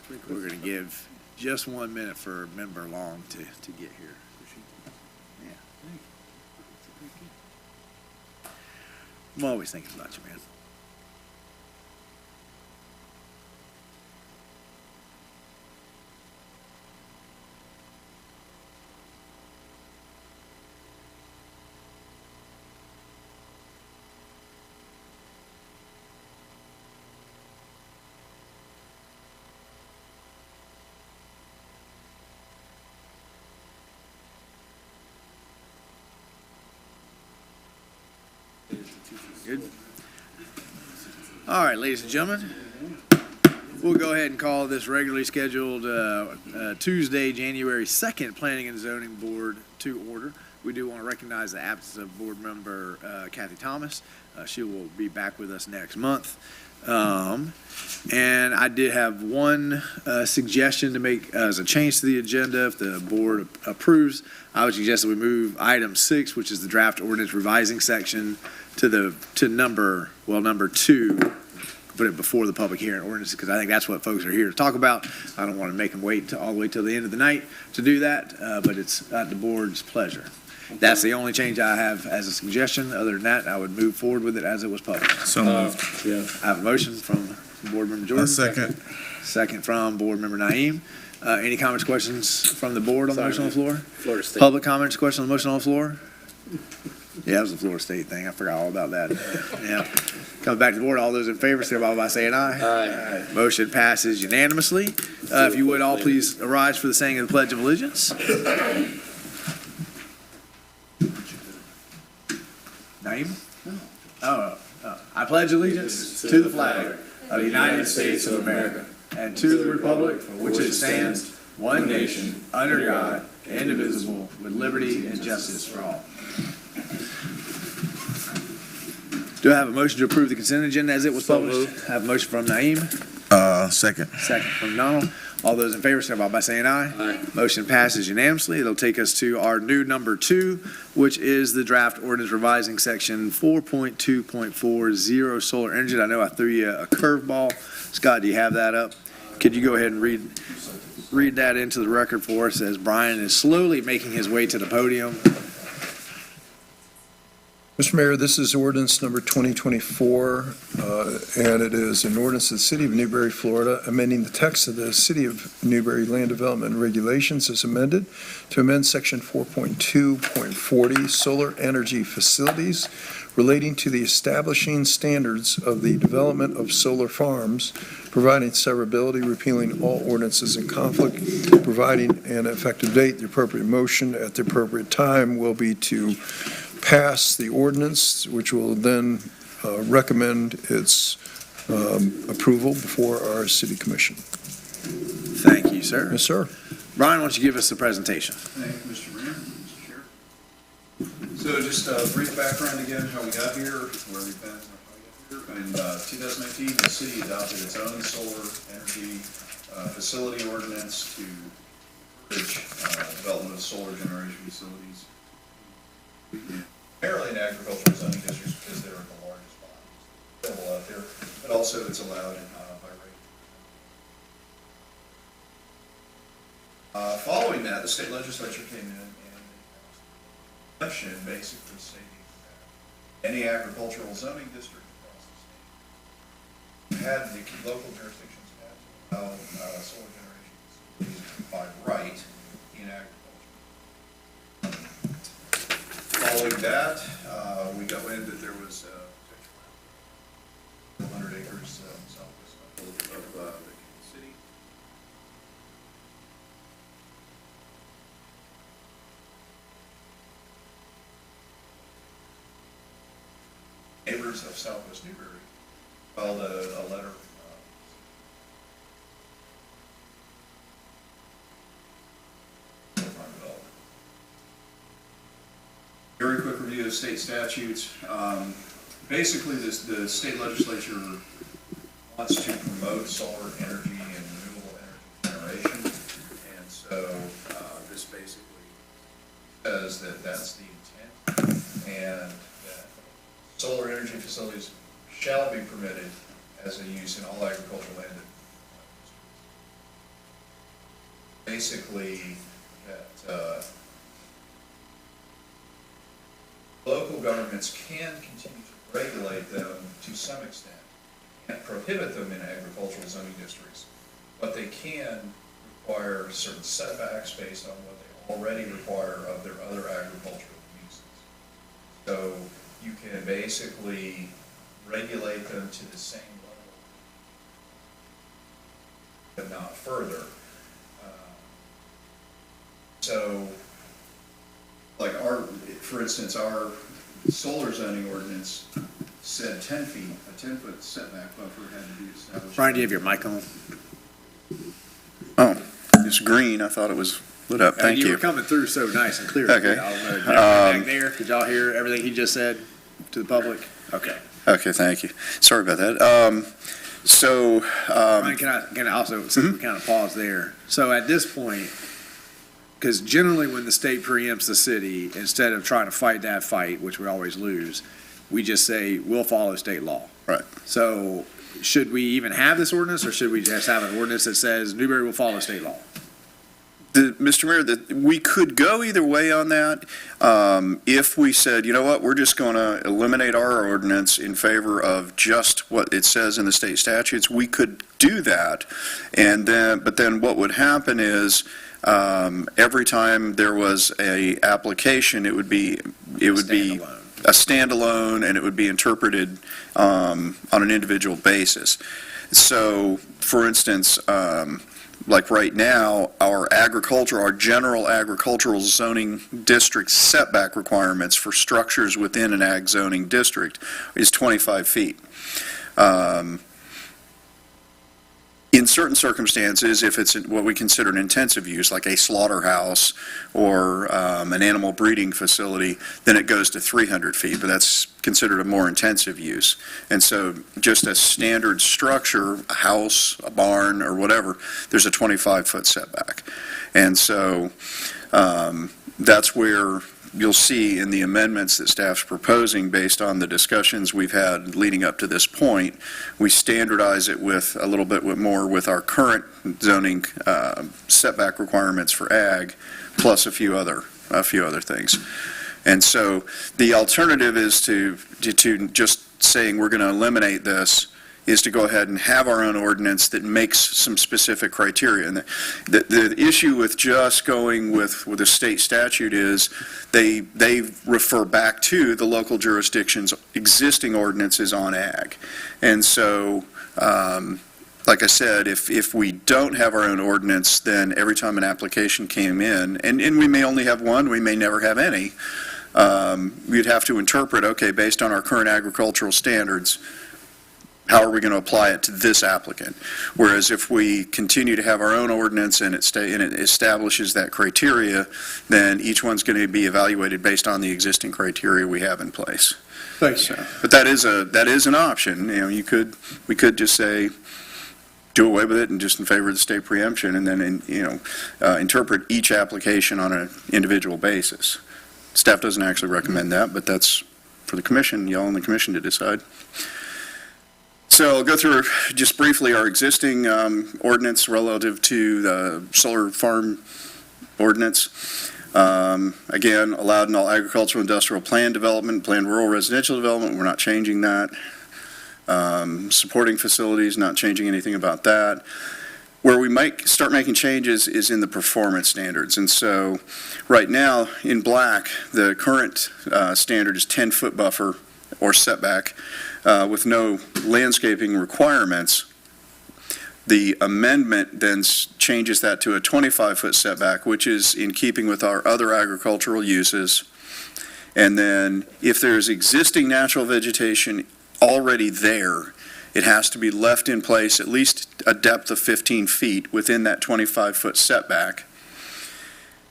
We're going to give just 1 minute for Member Long to get here. Yeah. I'm always thinking about you, man. Good. All right, ladies and gentlemen, we'll go ahead and call this regularly scheduled Tuesday, January 2nd, Planning and Zoning Board to order. We do want to recognize the absence of Board Member Kathy Thomas. She will be back with us next month. And I did have one suggestion to make as a change to the agenda. If the board approves, I would suggest that we move item 6, which is the draft ordinance revising section, to number 2. Put it before the public hearing ordinance, because I think that's what folks are here to talk about. I don't want to make them wait all the way till the end of the night to do that, but it's at the board's pleasure. That's the only change I have as a suggestion. Other than that, I would move forward with it as it was published. So moved. Yeah. I have a motion from Board Member Jordan. A second. Second from Board Member Naeem. Any comments, questions from the board on the motion on the floor? Florida State. Public comments, questions on the motion on the floor? Yeah, that was the Florida State thing. I forgot all about that. Yeah. Coming back to the board, all those in favor, signify by saying aye. Aye. Motion passes unanimously. If you would all please arise for the saying of the Pledge of Allegiance. Naeem? Oh, I pledge allegiance to the flag of the United States of America and to the republic for which it stands, one nation, under God, indivisible, with liberty and justice for all. Do I have a motion to approve the consent agenda as it was published? I have a motion from Naeem. Second. Second from Donald. All those in favor, signify by saying aye. Aye. Motion passes unanimously. It'll take us to our new number 2, which is the draft ordinance revising section 4.2.40 solar energy. I know I threw you a curveball. Scott, do you have that up? Could you go ahead and read that into the record for us as Brian is slowly making his way to the podium? Mr. Mayor, this is ordinance number 2024, and it is an ordinance of the City of Newberry, Florida, amending the text of the City of Newberry Land Development Regulations as amended to amend Section 4.2.40 solar energy facilities relating to the establishing standards of the development of solar farms, providing severability, repealing all ordinances in conflict, providing an effective date. The appropriate motion at the appropriate time will be to pass the ordinance, which will then recommend its approval before our city commission. Thank you, sir. Yes, sir. Brian, why don't you give us the presentation? Thank you, Mr. Mayor, Mr. Chair. So just a brief background again, how we got here, where we've been, and how we got here. In 2019, the city adopted its own solar energy facility ordinance to encourage development of solar generation facilities. Primarily in agricultural zoning districts because they're the largest bodies available out there, but also it's allowed in by rate. Following that, the state legislature came in and passed a resolution basically stating that any agricultural zoning district across the state had the local jurisdictions had to allow solar generation facilities by right in agriculture. Following that, we got wind that there was 100 acres southwest of the city. Neighbors of Southwest Newberry filed a letter. Very quick review of state statutes. Basically, the state legislature wants to promote solar energy and renewable energy generation, and so this basically says that that's the intent, and that solar energy facilities shall be permitted as a use in all agricultural land. basically that local governments can continue to regulate them to some extent. Can't prohibit them in agricultural zoning districts, but they can require certain setbacks based on what they already require of their other agricultural uses. So you can basically regulate them to the same level, but not further. So, like for instance, our solar zoning ordinance said 10 feet, a 10-foot setback buffer had to be established. Brian, do you have your mic on? Oh, it's green. I thought it was lit up. Thank You you. were coming through so nice and clear. Okay. Back there, did y'all hear everything he just said to the public? Okay. Okay, thank you. Sorry about that. Brian, can I also, since we kind of paused there, so at this point, because generally when the state preempts the city, instead of trying to fight that fight, which we always lose, we just say, we'll follow state law. Right. So should we even have this ordinance, or should we just have an ordinance that says Newberry will follow state law? Mr. Mayor, we could go either way on that. If we said, you know what, we're just going to eliminate our ordinance in favor of just what it says in the state statutes, we could do that. But then what would happen is, every time there was a application, it would be a standalone, and it would be interpreted on an individual basis. So, for instance, like right now, our general agricultural zoning district setback requirements for structures within an ag zoning district is 25 feet. In certain circumstances, if it's what we consider an intensive use, like a slaughterhouse or an animal breeding facility, then it goes to 300 feet, but that's considered a more intensive use. And so just a standard structure, a house, a barn, or whatever, there's a 25-foot setback. And so that's where you'll see in the amendments that staff's proposing, based on the discussions we've had leading up to this point, we standardize it with a little bit more with our current zoning setback requirements for ag, plus a few other things. And so the alternative is to just saying we're going to eliminate this, is to go ahead and have our own ordinance that makes some specific criteria. And the issue with just going with the state statute is they refer back to the local jurisdiction's existing ordinances on ag. And so, like I said, if we don't have our own ordinance, then every time an application came in, and we may only have one, we may never have any, we'd have to interpret, okay, based on our current agricultural standards, how are we going to apply it to this applicant? Whereas if we continue to have our own ordinance and it establishes that criteria, then each one's going to be evaluated based on the existing criteria we have in place. Thanks. But that is an option. We could just say, do away with it and just in favor of the state preemption, and then interpret each application on an individual basis. Staff doesn't actually recommend that, but that's for the commission, y'all and the commission to decide. So I'll go through just briefly our existing ordinance relative to the solar farm ordinance. Again, allowed in all agricultural, industrial, planned development, planned rural residential development. We're not changing that. Supporting facilities, not changing anything about that. Where we might start making changes is in the performance standards. And so right now in black, the current standard is 10-foot buffer or setback with no landscaping requirements. The amendment then changes that to a 25-foot setback, which is in keeping with our other agricultural uses. And then if there's existing natural vegetation already there, it has to be left in place at least a depth of 15 feet within that 25-foot setback.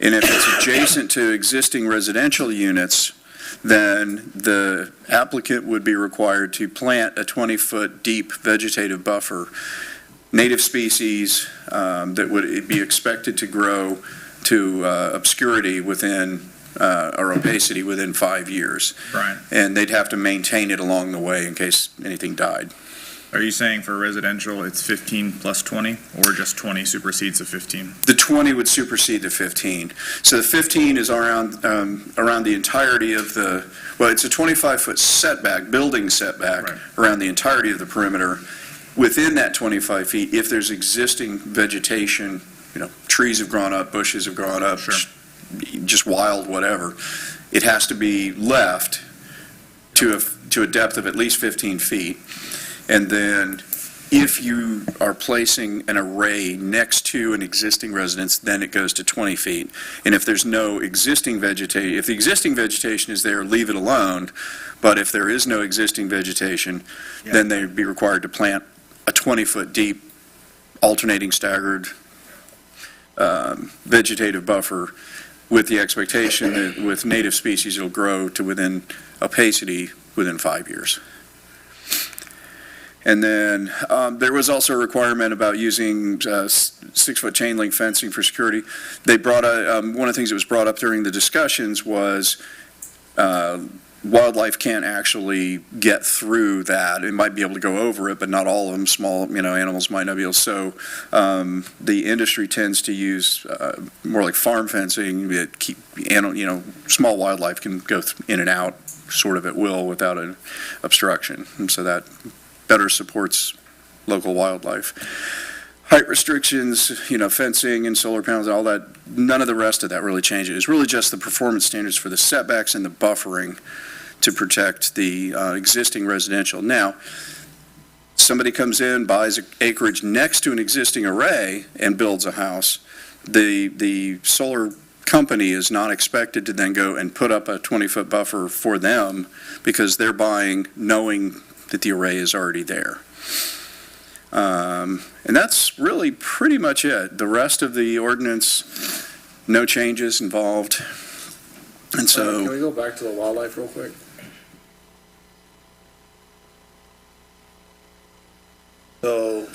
And if it's adjacent to existing residential units, then the applicant would be required to plant a 20-foot deep vegetative buffer, native species that would be expected to grow to obscurity within or opacity within 5 years. Brian. And they'd have to maintain it along the way in case anything died. Are you saying for residential, it's 15 plus 20, or just 20 supersedes the 15? The 20 would supersede the 15. So the 15 is around the entirety of the, well, it's a 25-foot setback, building setback, Right. around the entirety of the perimeter. Within that 25 feet, if there's existing vegetation, trees have grown up, bushes have grown up, Sure. just wild whatever, it has to be left to a depth of at least 15 feet. And then if you are placing an array next to an existing residence, then it goes to 20 feet. And if there's no existing vegetation, if the existing vegetation is there, leave it alone. But if there is no existing vegetation, then they'd be required to plant a 20-foot deep, alternating staggered vegetative buffer with the expectation that with native species, it'll grow to within opacity within 5 years. And then there was also a requirement about using 6-foot chain link fencing for security. They brought one of the things that was brought up during the discussions was wildlife can't actually get through that. It might be able to go over it, but not all of them. Small, animals might not be able. So the industry tends to use more like farm fencing that keep, small wildlife can go in and out sort of at will without an obstruction. And so that better supports local wildlife. Height restrictions, fencing and solar panels, all that, none of the rest of that really changes. It's really just the performance standards for the setbacks and the buffering to protect the existing residential. Now, somebody comes in, buys acreage next to an existing array and builds a house. The solar company is not expected to then go and put up a 20-foot buffer for them because they're buying knowing that the array is already there. And that's really pretty much it. The rest of the ordinance, no changes involved. And so, Can we go back to the wildlife real quick? So,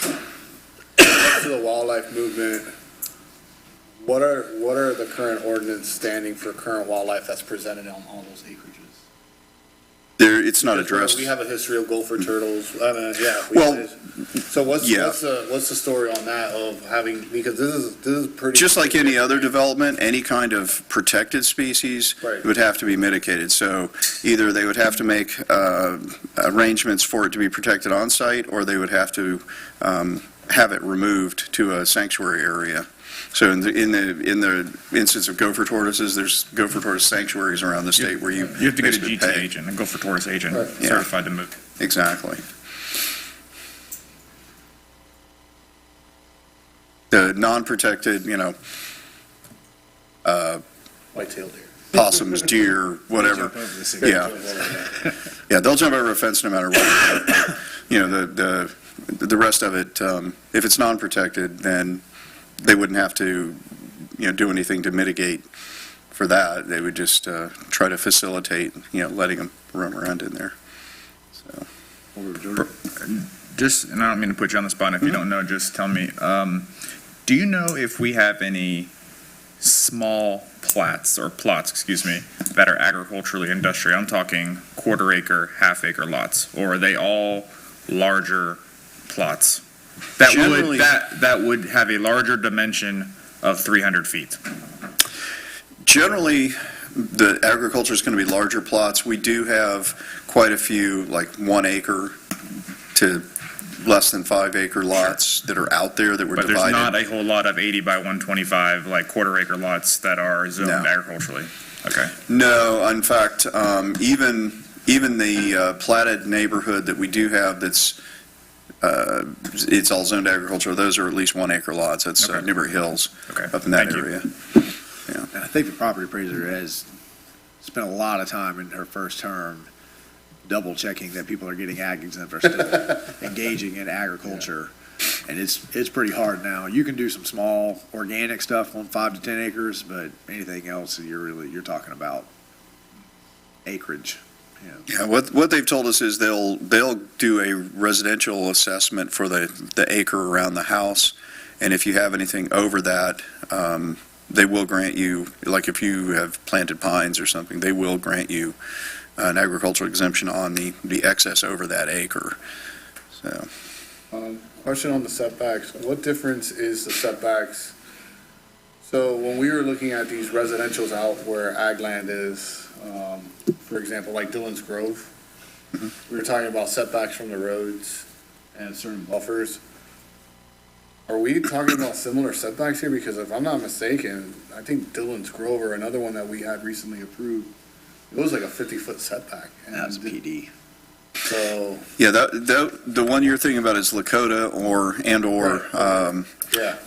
back to the wildlife movement, what are the current ordinance standing for current wildlife that's presented on all those acreages? it's not addressed. We have a history of gopher turtles, Well, so what's yeah. the story on that of having, because this is pretty. Just like any other development, any kind of protected species Right. would have to be mitigated. So either they would have to make arrangements for it to be protected on site, or they would have to have it removed to a sanctuary area. So in the instance of gopher tortoises, there's gopher tortoise sanctuaries around the state where you have to get a basically GT pay. agent, a gopher tortoise agent, Right. Yeah. certified to move. Exactly. The non-protected, White-tailed deer. possums, deer, whatever. Jump over the city. Yeah. Yeah, they'll jump over a fence no matter what. The rest of it, if it's non-protected, then they wouldn't have to, do anything to mitigate for that. They would just try to facilitate, letting them roam around in there. So, Just, and I don't mean to put you on the spot. If you don't know, just tell me. Do you know if we have any small plots, that are agriculturally industrial? I'm talking quarter acre, half acre lots, or are they all larger plots? Generally- That would have a larger dimension of 300 feet. Generally, the agriculture is going to be larger plots. We do have quite a few, like 1 acre to less than 5 acre lots that are out there that were But there's divided. not a whole lot of 80 by 125, like quarter acre lots that are zoned No. agriculturally. Okay. No, in fact, even the platted neighborhood that we do have that's, it's all zoned agriculture, those are at least 1 acre lots. That's Okay. Newberry Hills Okay. up in that Thank you. area. And I think the property appraiser has spent a lot of time in her first term double checking that people are getting ag exempt or still engaging in agriculture. And it's pretty hard now. You can do some small organic stuff on 5 to 10 acres, but anything else, you're talking about acreage. Yeah, what they've told us is they'll do a residential assessment for the acre around the house, and if you have anything over that, they will grant you, like if you have planted pines or something, they will grant you an agricultural exemption on the excess over that acre. So. Question on the setbacks. What difference is the setbacks? So when we were looking at these residentials out where ag land is, for example, like Dillon's Grove, we were talking about setbacks from the roads and certain buffers. Are we talking about similar setbacks here? Because if I'm not mistaken, I think Dillon's Grove or another one that we had recently approved, it was like a 50-foot setback. That was PD. So, Yeah, the one you're thinking about is Lakota or yeah.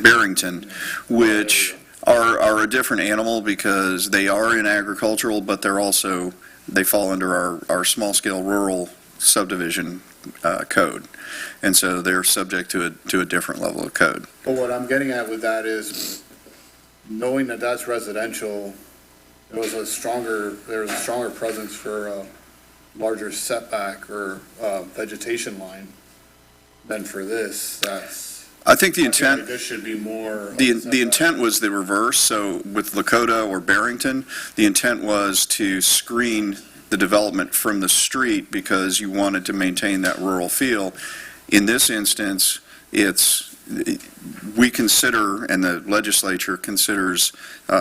Barrington, which are a different animal because they are in agricultural, but they fall under our small-scale rural subdivision code. And so they're subject to a different level of code. But what I'm getting at with that is, knowing that that's residential, there was a stronger presence for a larger setback or vegetation line than for this. I think the I feel intent. like this should be more. The intent was the reverse, so with Lakota or Barrington, the intent was to screen the development from the street because you wanted to maintain that rural feel. In this instance, we consider, and the legislature considers,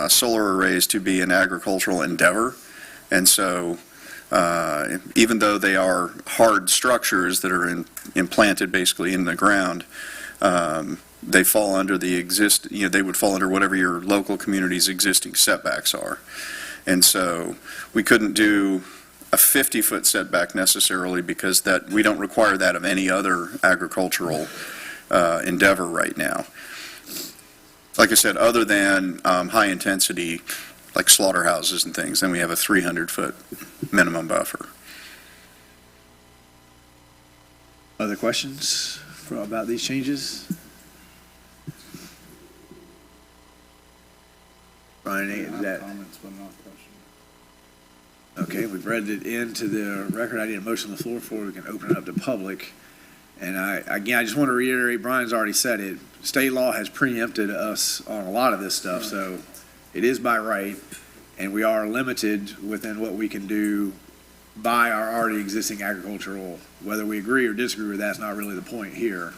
solar arrays to be an agricultural endeavor, and so even though they are hard structures that are implanted basically in the ground, they fall under they would fall under whatever your local community's existing setbacks are. And so we couldn't do a 50-foot setback necessarily because we don't require that of any other agricultural endeavor right now. Like I said, other than high intensity, like slaughterhouses and things, then we have a 300-foot minimum buffer. Other questions about these changes? Brian, is that? Okay, we've read it into the record. I need a motion on the floor before we can open it up to public. And I just want to reiterate, Brian's already said it, state law has preempted us on a lot of this stuff, so it is by right, and we are limited within what we can do by our already existing agricultural, whether we agree or disagree with that's not really the point here.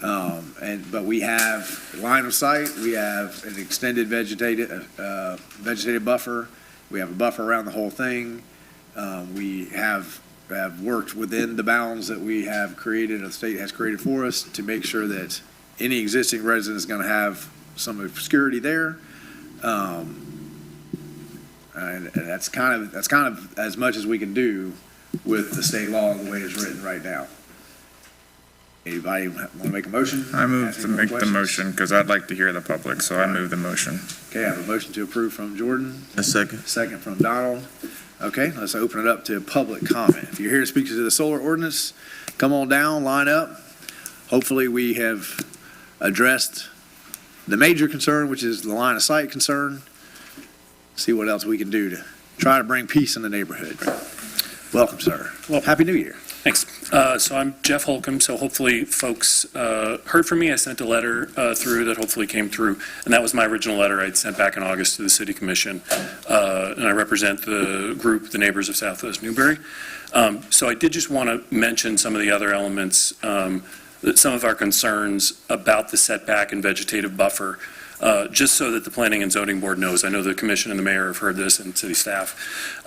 But we have line of sight, we have an extended vegetative buffer, we have a buffer around the whole thing. We have worked within the bounds that we have created, the state has created for us, to make sure that any existing resident is going to have some obscurity there. And that's kind of as much as we can do with the state law the way it's written right now. Anybody want to make a motion? I move Ask to any more make the questions? motion because I'd like to hear the public, so I move the motion. Okay, I have a motion to approve from Jordan. A second. Second from Donald. Okay, let's open it up to public comment. If you're here to speak to the solar ordinance, come on down, line up. Hopefully we have addressed the major concern, which is the line of sight concern. See what else we can do to try to bring peace in the neighborhood. Welcome, sir. Well, Happy New Year. Thanks. So I'm Jeff Holcomb, so hopefully folks heard from me. I sent a letter through that hopefully came through, and that was my original letter I'd sent back in August to the City Commission, and I represent the group, the Neighbors of Southwest Newberry. So I did just want to mention some of the other elements, some of our concerns about the setback and vegetative buffer, just so that the Planning and Zoning Board knows. I know the Commission and the Mayor have heard this, and city staff.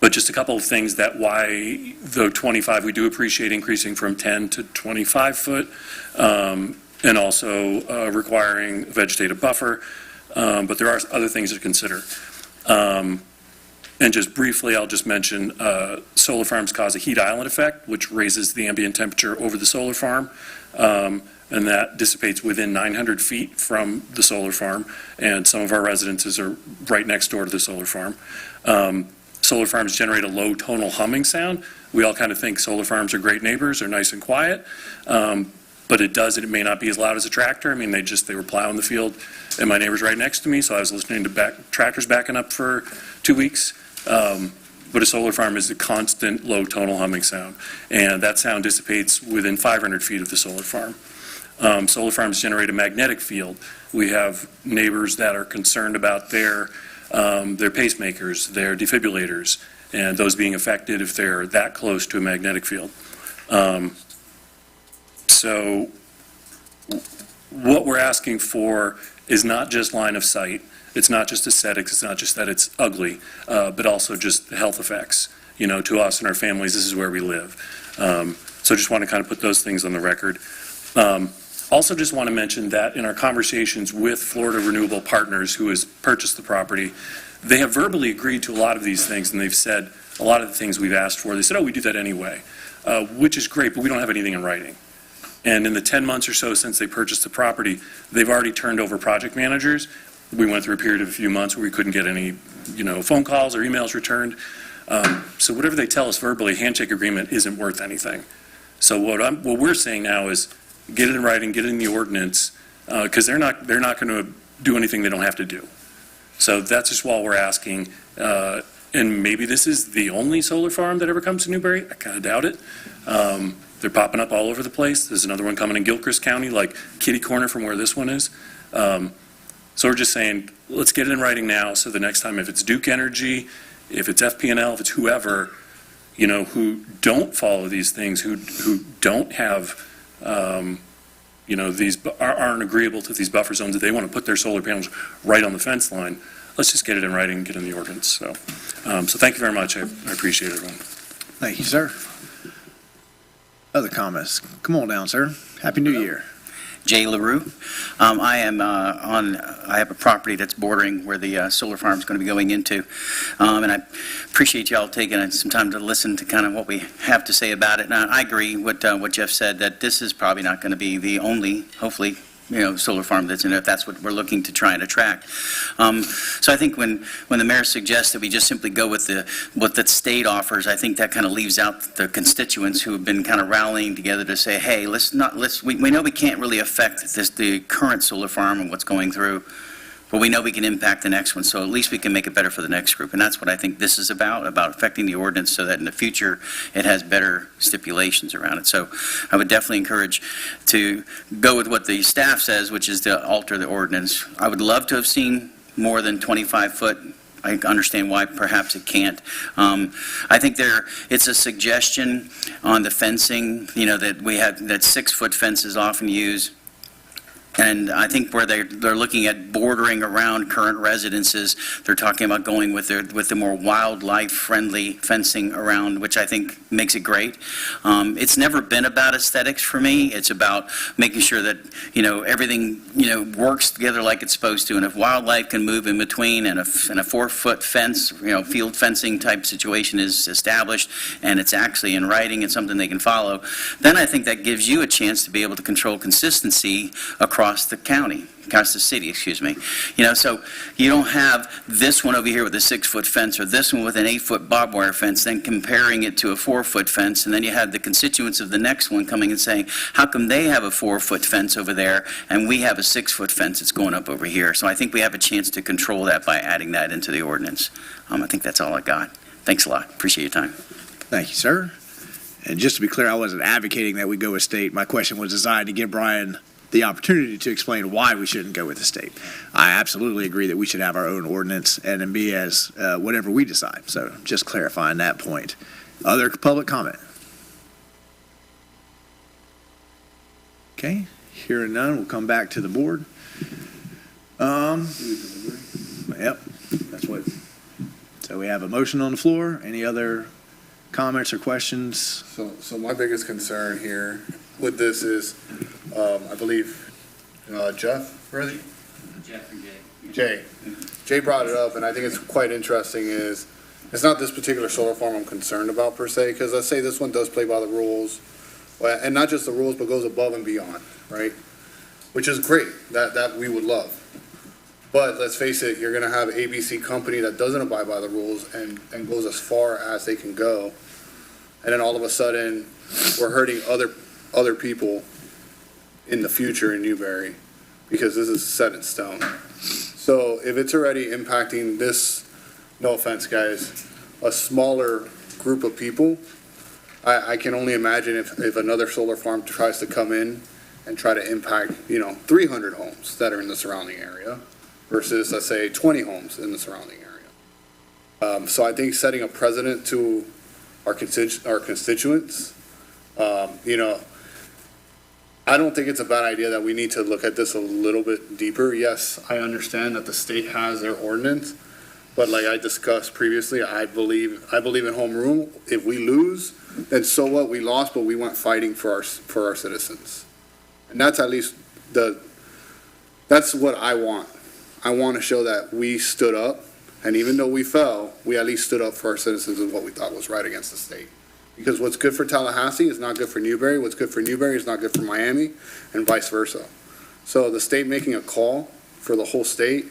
But just a couple of things that why, though 25, we do appreciate increasing from 10 to 25 foot, and also requiring a vegetative buffer. But there are other things to consider. And just briefly, I'll just mention solar farms cause a heat island effect, which raises the ambient temperature over the solar farm. And that dissipates within 900 feet from the solar farm. And some of our residences are right next door to the solar farm. Solar farms generate a low tonal humming sound. We all kind of think solar farms are great neighbors, they're nice and quiet, but it may not be as loud as a tractor. I mean, they were plowing the field, and my neighbor's right next to me, so I was listening to tractors backing up for 2 weeks. But a solar farm is a constant low tonal humming sound, and that sound dissipates within 500 feet of the solar farm. Solar farms generate a magnetic field. We have neighbors that are concerned about their pacemakers, their defibrillators, and those being affected if they're that close to a magnetic field. So what we're asking for is not just line of sight, it's not just aesthetics, it's not just that it's ugly, but also just the health effects. You know, to us and our families, this is where we live. So just want to kind of put those things on the record. Also just want to mention that in our conversations with Florida Renewable Partners, who has purchased the property, they have verbally agreed to a lot of these things, and they've said a lot of the things we've asked for. They said, oh, we do that anyway, which is great, but we don't have anything in writing. And in the 10 months or so since they purchased the property, they've already turned over project managers. We went through a period of a few months where we couldn't get any, phone calls or emails returned. So whatever they tell us verbally, handshake agreement isn't worth anything. So what we're saying now is get it in writing, get it in the ordinance, because they're not going to do anything they don't have to do. So that's just why we're asking. And maybe this is the only solar farm that ever comes to Newberry. I kind of doubt it. They're popping up all over the place. There's another one coming in Gilchrist County, like kitty corner from where this one is. So we're just saying, let's get it in writing now, so the next time, if it's Duke Energy, if it's FP&L, if it's whoever, who don't follow these things, who don't have, these aren't agreeable to these buffer zones, that they want to put their solar panels right on the fence line, let's just get it in writing and get in the ordinance. So thank you very much. I appreciate everyone. Thank you, sir. Other comments? Come on down, sir. Happy New Year. Jay LaRue. I have a property that's bordering where the solar farm is going to be going into. And I appreciate y'all taking some time to listen to kind of what we have to say about it. And I agree with what Jeff said, that this is probably not going to be the only, hopefully, solar farm that's in it, if that's what we're looking to try and attract. So I think when the mayor suggests that we just simply go with what the state offers, I think that kind of leaves out the constituents who have been kind of rallying together to say, hey, we know we can't really affect the current solar farm and what's going through, but we know we can impact the next one, so at least we can make it better for the next group. And that's what I think this is about affecting the ordinance so that in the future it has better stipulations around it. So I would definitely encourage to go with what the staff says, which is to alter the ordinance. I would love to have seen more than 25 foot. I understand why perhaps it can't. I think it's a suggestion on the fencing, that we have, that 6 foot fence is often used. And I think where they're looking at bordering around current residences, they're talking about going with the more wildlife-friendly fencing around, which I think makes it great. It's never been about aesthetics for me. It's about making sure that, everything, works together like it's supposed to. And if wildlife can move in between and a 4-foot fence, field fencing type situation is established and it's actually in writing and something they can follow, then I think that gives you a chance to be able to control consistency across the city, so you don't have this one over here with a 6-foot fence or this one with an 8-foot barbed wire fence, then comparing it to a 4-foot fence, and then you have the constituents of the next one coming and saying, how come they have a 4-foot fence over there and we have a 6-foot fence that's going up over here? So I think we have a chance to control that by adding that into the ordinance. I think that's all I got. Thanks a lot. Appreciate your time. Thank you, sir. And just to be clear, I wasn't advocating that we go with state. My question was designed to give Brian the opportunity to explain why we shouldn't go with the state. I absolutely agree that we should have our own ordinance and then be as whatever we decide. So just clarifying that point. Other public comment? Okay, hearing none, we'll come back to the board. Yep, that's what. So we have a motion on the floor. Any other comments or questions? So my biggest concern here with this is, I believe, Jeff, really? Jeff and Jay. Jay brought it up, and I think it's quite interesting is, it's not this particular solar farm I'm concerned about per se, because let's say this one does play by the rules, and not just the rules, but goes above and beyond, right? Which is great, that we would love. But let's face it, you're gonna have ABC company that doesn't abide by the rules and goes as far as they can go. And then all of a sudden, we're hurting other people in the future in Newberry, because this is set in stone. So if it's already impacting this, no offense, guys, a smaller group of people, I can only imagine if another solar farm tries to come in and try to impact, 300 homes that are in the surrounding area versus, let's say, 20 homes in the surrounding area. So I think setting a precedent to our constituents, I don't think it's a bad idea that we need to look at this a little bit deeper. Yes, I understand that the state has their ordinance, but like I discussed previously, I believe in home rule. If we lose, then so what? We lost, but we went fighting for our citizens. And that's at least that's what I want. I want to show that we stood up, and even though we fell, we at least stood up for our citizens and what we thought was right against the state. Because what's good for Tallahassee is not good for Newberry, what's good for Newberry is not good for Miami, and vice versa. So the state making a call for the whole state,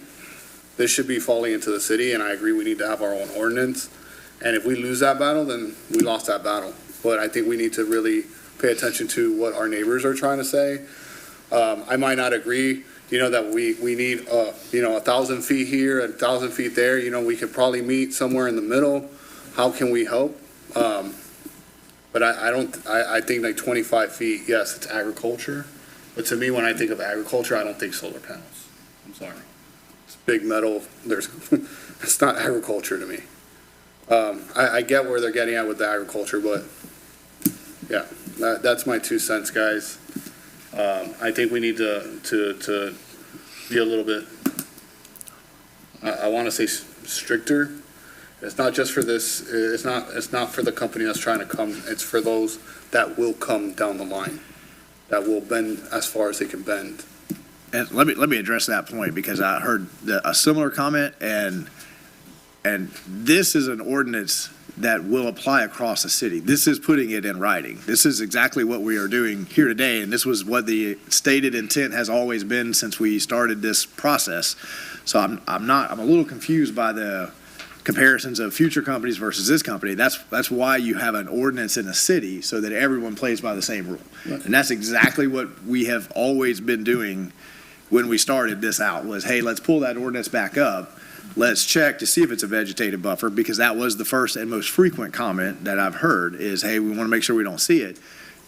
this should be falling into the city, and I agree we need to have our own ordinance. And if we lose that battle, then we lost that battle. But I think we need to really pay attention to what our neighbors are trying to say. I might not agree, that we need, 1,000 feet here, 1,000 feet there. We could probably meet somewhere in the middle. How can we help? But I think like 25 feet, yes, it's agriculture. But to me, when I think of agriculture, I don't think solar panels. I'm sorry. It's big metal. It's not agriculture to me. I get where they're getting at with the agriculture, but yeah, that's my 2 cents, guys. I think we need to be a little bit, I want to say stricter. It's not just for this, it's not for the company that's trying to come, it's for those that will come down the line, that will bend as far as they can bend. And let me address that point, because I heard a similar comment, and this is an ordinance that will apply across the city. This is putting it in writing. This is exactly what we are doing here today, and this was what the stated intent has always been since we started this process. So I'm a little confused by the comparisons of future companies versus this company. That's why you have an ordinance in a city, so that everyone plays by the same rule. Right. And that's exactly what we have always been doing when we started this out, was, hey, let's pull that ordinance back up. Let's check to see if it's a vegetative buffer, because that was the first and most frequent comment that I've heard is, hey, we want to make sure we don't see it.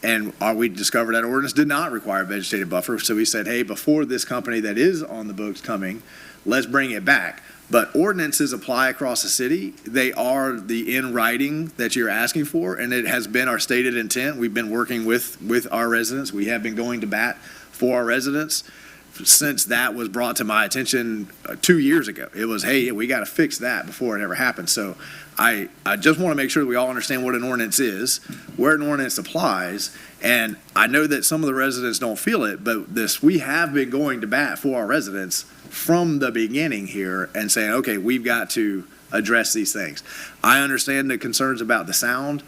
And we discovered that ordinance did not require a vegetative buffer. So we said, hey, before this company that is on the books coming, let's bring it back. But ordinances apply across the city. They are the in writing that you're asking for, and it has been our stated intent. We've been working with our residents. We have been going to bat for our residents since that was brought to my attention 2 years ago. It was, hey, we got to fix that before it ever happens. So I just want to make sure that we all understand what an ordinance is, where an ordinance applies, and I know that some of the residents don't feel it, but we have been going to bat for our residents from the beginning here and saying, okay, we've got to address these things. I understand the concerns about the sound.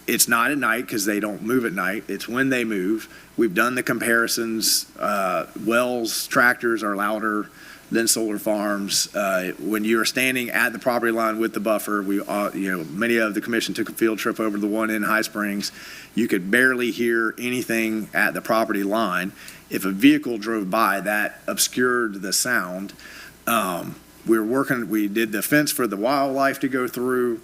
It's not at night because they don't move at night. It's when they move. We've done the comparisons. Wells tractors are louder than solar farms. When you're standing at the property line with the buffer, many of the commission took a field trip over the one in High Springs. You could barely hear anything at the property line. If a vehicle drove by, that obscured the sound. We did the fence for the wildlife to go through.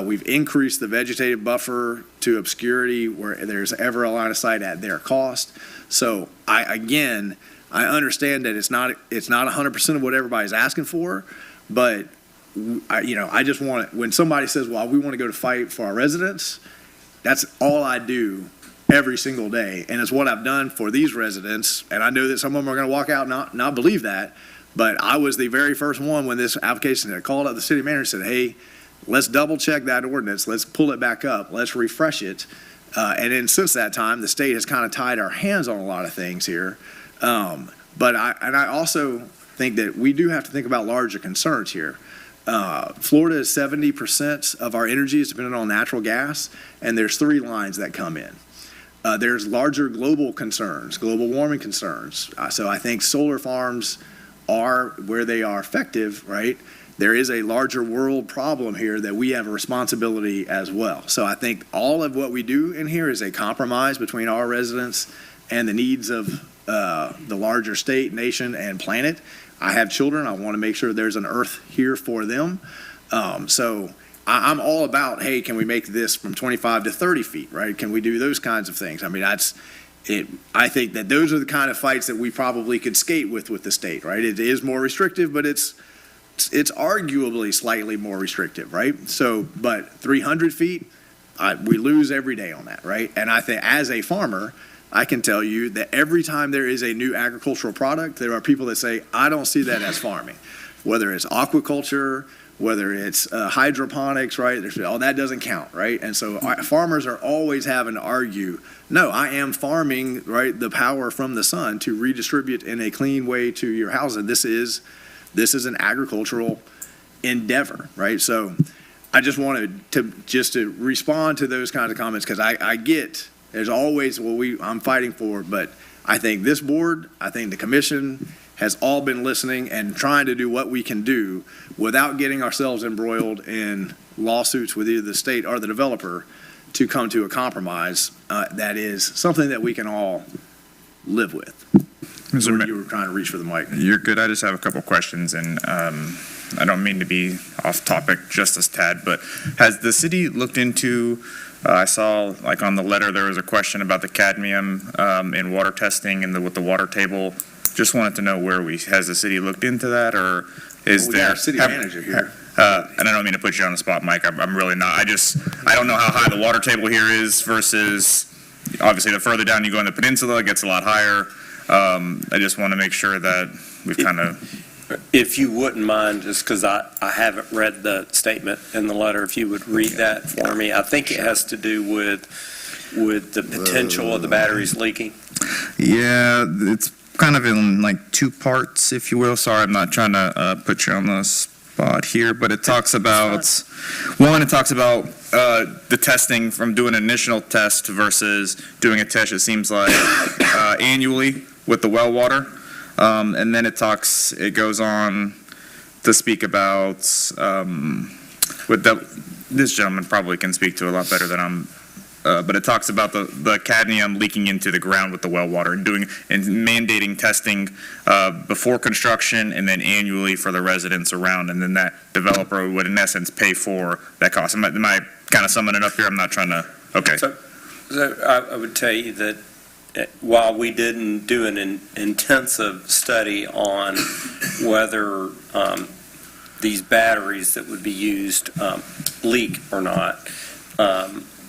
We've increased the vegetative buffer to obscurity where there's ever a line of sight at their cost. So I understand that it's not 100% of what everybody's asking for, but I just want it, when somebody says, well, we want to go to fight for our residents, that's all I do every single day. And it's what I've done for these residents. And I know that some of them are going to walk out and not believe that, but I was the very first one when this application, I called up the city manager and said, hey, let's double check that ordinance. Let's pull it back up. Let's refresh it. And then since that time, the state has kind of tied our hands on a lot of things here. But I also think that we do have to think about larger concerns here. Florida is 70% of our energy is dependent on natural gas, and there's 3 lines that come in. There's larger global concerns, global warming concerns. So I think solar farms are where they are effective, right? There is a larger world problem here that we have a responsibility as well. So I think all of what we do in here is a compromise between our residents and the needs of the larger state, nation, and planet. I have children. I want to make sure there's an earth here for them. So I'm all about, hey, can we make this from 25 to 30 feet, right? Can we do those kinds of things? I mean, I think that those are the kind of fights that we probably could skate with the state, right? It is more restrictive, but it's arguably slightly more restrictive, right? So, but 300 feet, we lose every day on that, right? And I think as a farmer, I can tell you that every time there is a new agricultural product, there are people that say, I don't see that as farming. Whether it's aquaculture, whether it's hydroponics, right? Oh, that doesn't count, right? And so farmers are always having to argue, no, I am farming, right, the power from the sun to redistribute in a clean way to your house. And this is an agricultural endeavor, right? So I just wanted to respond to those kinds of comments, because I get there's always, I'm fighting for, but I think this board, I think the commission has all been listening and trying to do what we can do without getting ourselves embroiled in lawsuits with either the state or the developer to come to a compromise that is something that we can all live with. You were trying to reach for the mic. You're good. I just have a couple questions, and I don't mean to be off topic just as tad, but has the city looked into, I saw like on the letter, there was a question about the cadmium in water testing and with the water table. Just wanted to know has the city looked into that, or is We got our city manager here. And I don't mean to put you on the spot, Mike. I'm really not. I don't know how high the water table here is versus, obviously, the further down you go in the peninsula, it gets a lot higher. I just want to make sure that we've kind of. If you wouldn't mind, just because I haven't read the statement in the letter, if you would read that for me. I think it has to do with the potential of the batteries leaking. Yeah, it's kind of in like two parts, if you will. Sorry, I'm not trying to put you on the spot here, but it talks about, the testing from doing an initial test versus doing a test, it seems like, annually with the well water. And then it goes on to speak about, this gentleman probably can speak to a lot better than I'm, but it talks about the cadmium leaking into the ground with the well water and mandating testing before construction and then annually for the residents around, and then that developer would in essence pay for that cost. Am I kind of summing it up here? I'm not trying to, okay. So I would tell you that while we didn't do an intensive study on whether these batteries that would be used leak or not,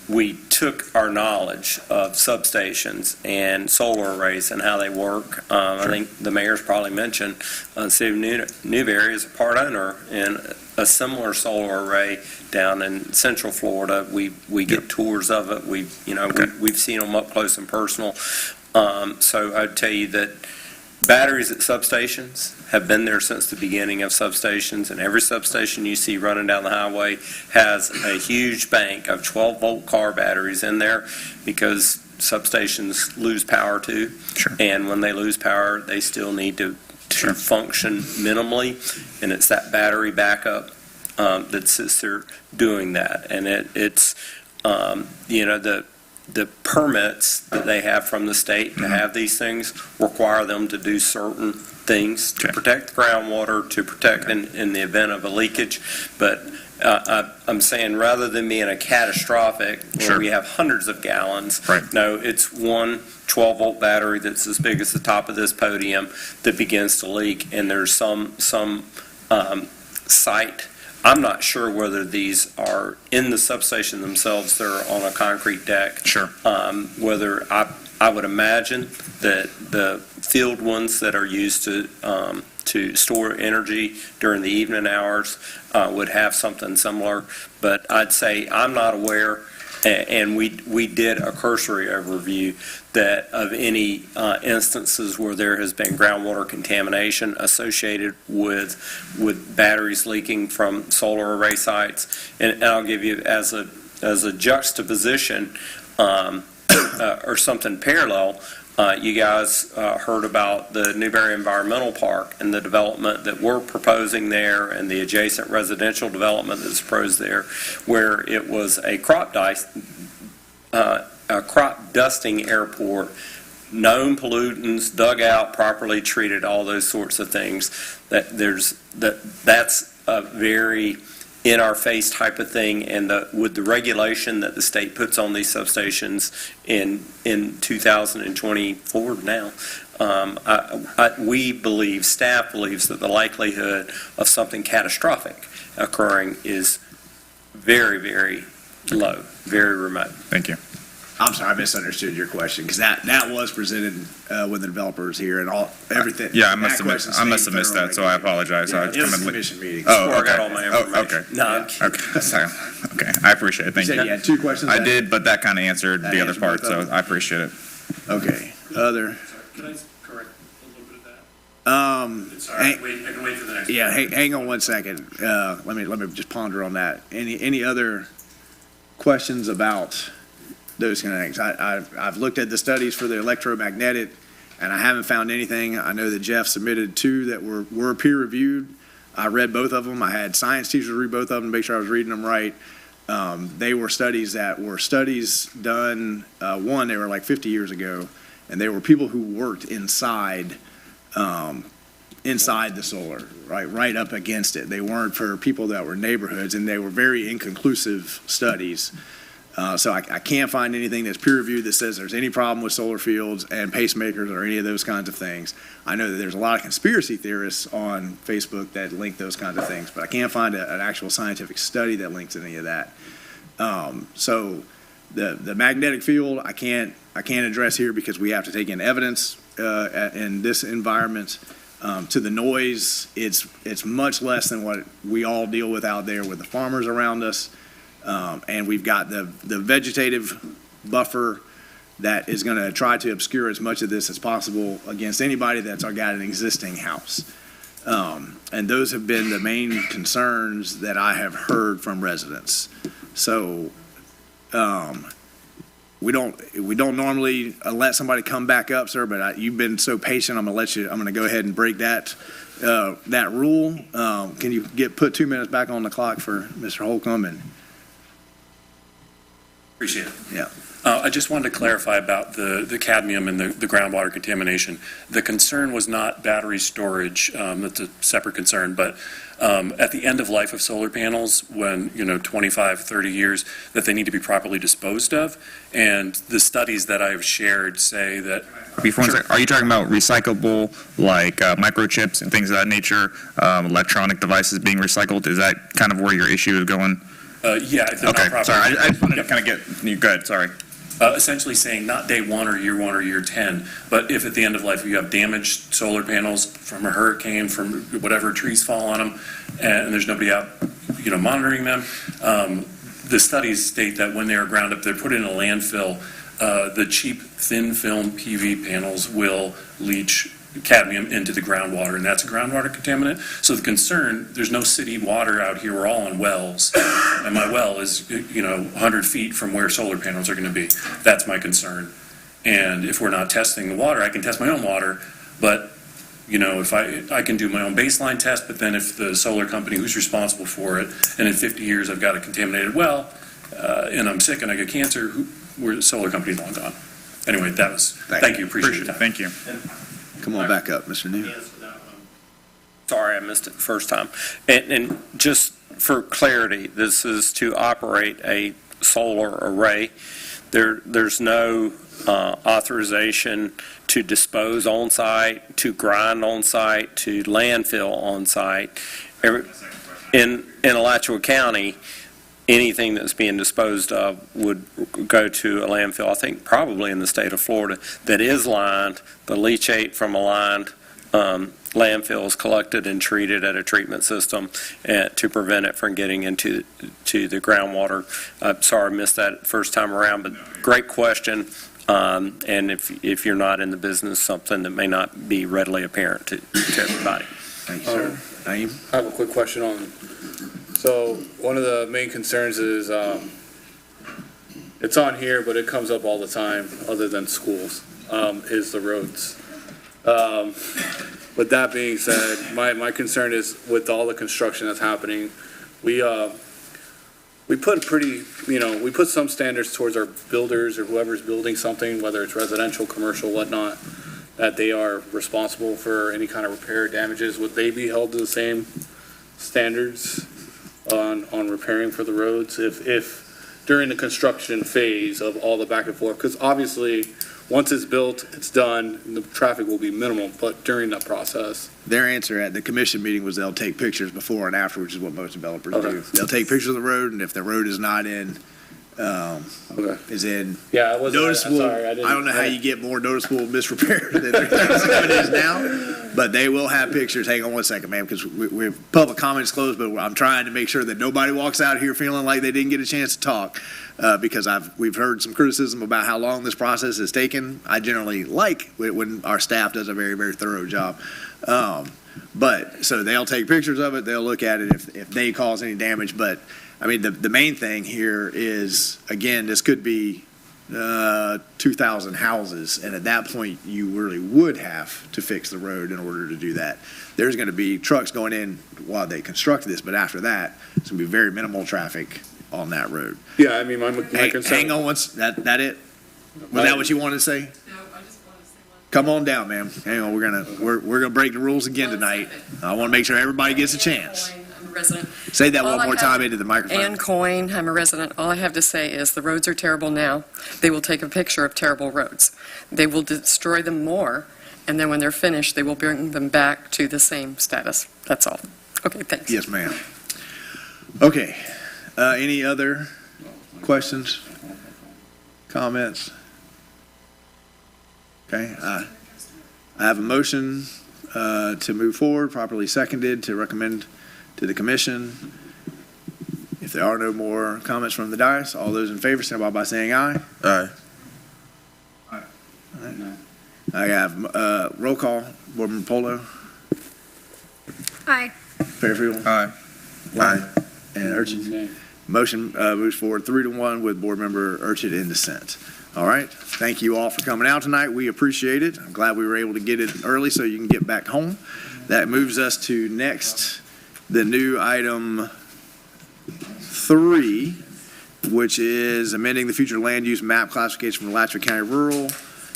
we took our knowledge of substations and solar arrays and how they work. I think the mayor's probably mentioned the city of Newberry is a part owner in a similar solar array down in Central Florida. We get tours of it. We've seen them up close and personal. So I'd tell you that batteries at substations have been there since the beginning of substations, and every substation you see running down the highway has a huge bank of 12-volt car batteries in there, because substations lose power too. Sure. And when they lose power, they still need to function minimally, and it's that battery backup that sits there doing that. And it's the permits that they have from the state to have these things require them to do certain things to protect the groundwater, to protect in the event of a leakage. But I'm saying, rather than being a catastrophic where we have hundreds of gallons, no, it's one 12-volt battery that's as big as the top of this podium that begins to leak, and there's some site. I'm not sure whether these are in the substation themselves. They're on a concrete deck. Sure. Whether I would imagine that the field ones that are used to store energy during the evening hours would have something similar. But I'd say I'm not aware, and we did a cursory overview that of any instances where there has been groundwater contamination associated with batteries leaking from solar array sites. And I'll give you as a juxtaposition or something parallel. You guys heard about the Newberry Environmental Park and the development that we're proposing there, and the adjacent residential development that's proposed there, where it was a crop dusting airport, known pollutants, dug out, properly treated, all those sorts of things. That's a very in-our-face type of thing, and with the regulation that the state puts on these substations in 2024 now, we believe, staff believes, that the likelihood of something catastrophic occurring is very, very low, very remote. Thank you. I'm sorry, I misunderstood your question, because that was presented when the developer was here and everything. Yeah, I that must question's have staying missed federal that, so I regulated. apologize. Yeah, I it was come a in late. commission meeting. Oh, Where I okay. got all my information. Okay. No, Okay, so, okay, I appreciate it, You thank said you you. had two questions? I did, but that kind of answered That the other answered part, both of so them? I appreciate it. Okay, other, Can I correct a little bit of that? Sorry, I can wait for the next. yeah, hang on one second. Let me just ponder on that. Any other questions about those kind of things? I've looked at the studies for the electromagnetic, and I haven't found anything. I know that Jeff submitted two that were peer reviewed. I read both of them. I had science teachers read both of them to make sure I was reading them right. They were studies done, one, they were like 50 years ago, and they were people who worked inside the solar, right up against it. They weren't for people that were neighborhoods, and they were very inconclusive studies. So I can't find anything that's peer-reviewed that says there's any problem with solar fields and pacemakers or any of those kinds of things. I know that there's a lot of conspiracy theorists on Facebook that link those kinds of things, but I can't find an actual scientific study that links any of that. So the magnetic field, I can't address here because we have to take in evidence in this environment. To the noise, it's much less than what we all deal with out there with the farmers around us. And we've got the vegetative buffer that is going to try to obscure as much of this as possible against anybody that's got an existing house. And those have been the main concerns that I have heard from residents. So we don't normally let somebody come back up, sir, but you've been so patient, I'm going to go ahead and break that rule. Can you put 2 minutes back on the clock for Mr. Holcomb? And Appreciate it. Yeah. I just wanted to clarify about the cadmium and the groundwater contamination. The concern was not battery storage, that's a separate concern, but at the end of life of solar panels, when, 25, 30 years, that they need to be properly disposed of. And the studies that I've shared say that. Before, are you talking about recyclable, like microchips and things of that nature, electronic devices being recycled? Is that kind of where your issue is going? Yeah. If they're not Okay, properly- sorry, I just wanted to kind of get, you good, sorry. Essentially saying not day 1 or year 10, but if at the end of life you have damaged solar panels from a hurricane, from whatever trees fall on them, and there's nobody out, monitoring them, the studies state that when they are ground up, they're put in a landfill, the cheap thin film PV panels will leach cadmium into the groundwater, and that's a groundwater contaminant. So the concern, there's no city water out here, we're all on wells, and my well is, 100 feet from where solar panels are going to be. That's my concern. And if we're not testing the water, I can test my own water, but, if I can do my own baseline test, but then if the solar company who's responsible for it, and in 50 years I've got a contaminated well, and I'm sick and I get cancer, where the solar company's long gone. Anyway, thank you, appreciate it. Thank you. come on back up, Mr. New. Sorry, I missed it the first time. And just for clarity, this is to operate a solar array. There's no authorization to dispose on site, to grind on site, to landfill on site. In Alachua County, anything that's being disposed of would go to a landfill, I think probably in the state of Florida, that is lined. The leachate from a lined landfill is collected and treated at a treatment system to prevent it from getting into the groundwater. I'm sorry I missed that first time around, but great question. And if you're not in the business, something that may not be readily apparent to everybody. Thank you, sir. Naeem? I have a quick question on, so one of the main concerns is, it's on here, but it comes up all the time, other than schools, is the roads. With that being said, my concern is with all the construction that's happening, we put we put some standards towards our builders or whoever's building something, whether it's residential, commercial, whatnot, that they are responsible for any kind of repair damages. Would they be held to the same standards on repairing for the roads if during the construction phase of all the back and forth? Because obviously, once it's built, it's done, and the traffic will be minimal, but during that process. Their answer at the commission meeting was they'll take pictures before and after, which is what most developers do. They'll take pictures of the road, and if the road is not in Okay. is in Yeah, I wasn't, noticeable. sorry, I didn't. I don't know how you get more noticeable misrepair than it is now, but they will have pictures. Hang on one second, ma'am, because we public comments closed, but I'm trying to make sure that nobody walks out here feeling like they didn't get a chance to talk, because we've heard some criticism about how long this process has taken. I generally like when our staff does a very, very thorough job. But, so they'll take pictures of it, they'll look at it if they cause any damage, but, I mean, the main thing here is, again, this could be 2,000 houses, and at that point, you really would have to fix the road in order to do that. There's going to be trucks going in while they construct this, but after that, it's going to be very minimal traffic on that road. Yeah, I mean, my Hey, concern. hang on that it? Was that what you wanted to say? No, I just want to say one. Come on down, ma'am. Hang on, we're gonna break the rules again tonight. I want to make sure everybody gets a chance. I'm a resident. Say that All one I more have- time into the microphone. Ann Coyne, I'm a resident. All I have to say is the roads are terrible now. They will take a picture of terrible roads. They will destroy them more, and then when they're finished, they will bring them back to the same status. That's all. Okay, thanks. Yes, ma'am. Okay, any other questions, comments? Okay, I have a motion to move forward, properly seconded, to recommend to the commission. If there are no more comments from the dais, all those in favor, signify by saying aye. Aye. I have roll call, Board Member Polo, Aye. Fairfield, Aye. Lyon, and Urchin. Motion moves forward 3-1 with Board Member Urchin in dissent. All right, thank you all for coming out tonight. We appreciate it. I'm glad we were able to get it early so you can get back home. That moves us to next, the new item 3, which is amending the future land use map classification from Alachua County Rural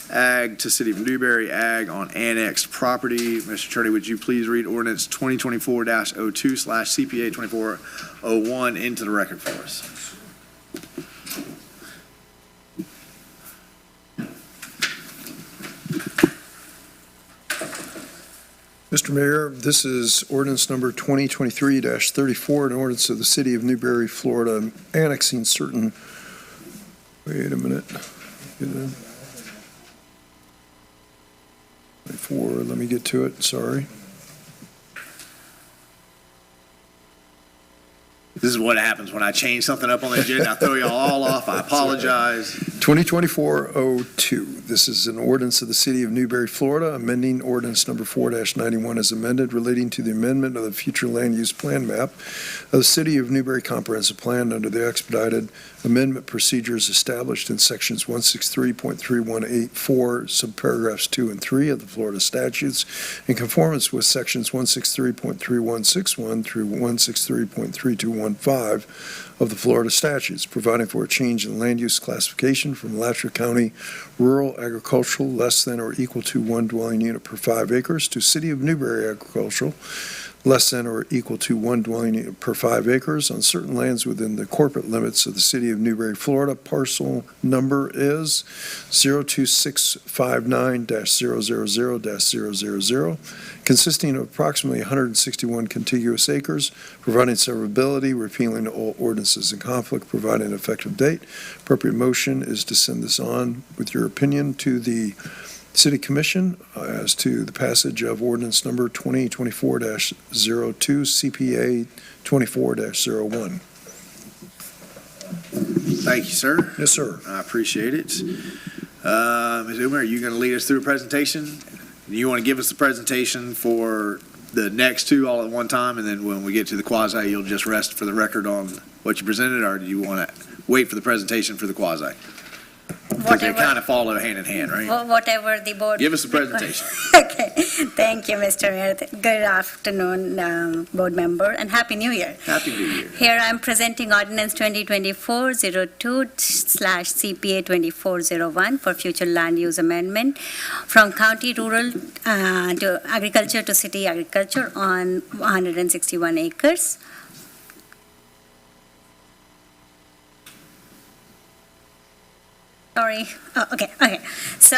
Ag to City of Newberry Ag on annexed property. Mr. Attorney, would you please read ordinance 2024-02/CPA 2401 into the record for us? Mr. Mayor, this is ordinance number 2023-34, an ordinance of the City of Newberry, Florida, annexing certain, wait a minute. Get it? 24, let me get to it, sorry. This is what happens when I change something up on the agenda. I throw y'all all off. I apologize. 2024-02, this is an ordinance of the City of Newberry, Florida, amending ordinance number 4-91 as amended relating to the amendment of the future land use plan map of the City of Newberry Comprehensive Plan under the expedited amendment procedures established in sections 163.3184, subparagraphs 2 and 3 of the Florida statutes, in conformance with sections 163.3161 through 163.3215 of the Florida statutes, providing for a change in land use classification from Alachua County Rural Agricultural less than or equal to 1 dwelling unit per 5 acres to City of Newberry Agricultural less than or equal to 1 dwelling unit per 5 acres on certain lands within the corporate limits of the City of Newberry, Florida. Parcel number is 02659-000-000, consisting of approximately 161 contiguous acres, providing severability, repealing all ordinances in conflict, providing an effective date. Appropriate motion is to send this on with your opinion to the City Commission as to the passage of ordinance number 2024-02, CPA 24-01. Thank you, sir. Yes, sir. I appreciate it. Ms. Umer, are you going to lead us through a presentation? You want to give us the presentation for the next two all at one time, and then when we get to the quasi, you'll just rest for the record on what you presented, or do you want to wait for the presentation for the quasi? Because they kind of follow hand in hand, right? Whatever the board. Give us the presentation. Okay, thank you, Mr. Mayor. Good afternoon, board member, and Happy New Year. Happy New Year. Here I'm presenting ordinance 2024-02/CPA 2401 for future land use amendment from county rural to agriculture to city agriculture on 161 acres. sorry. Oh, okay. So,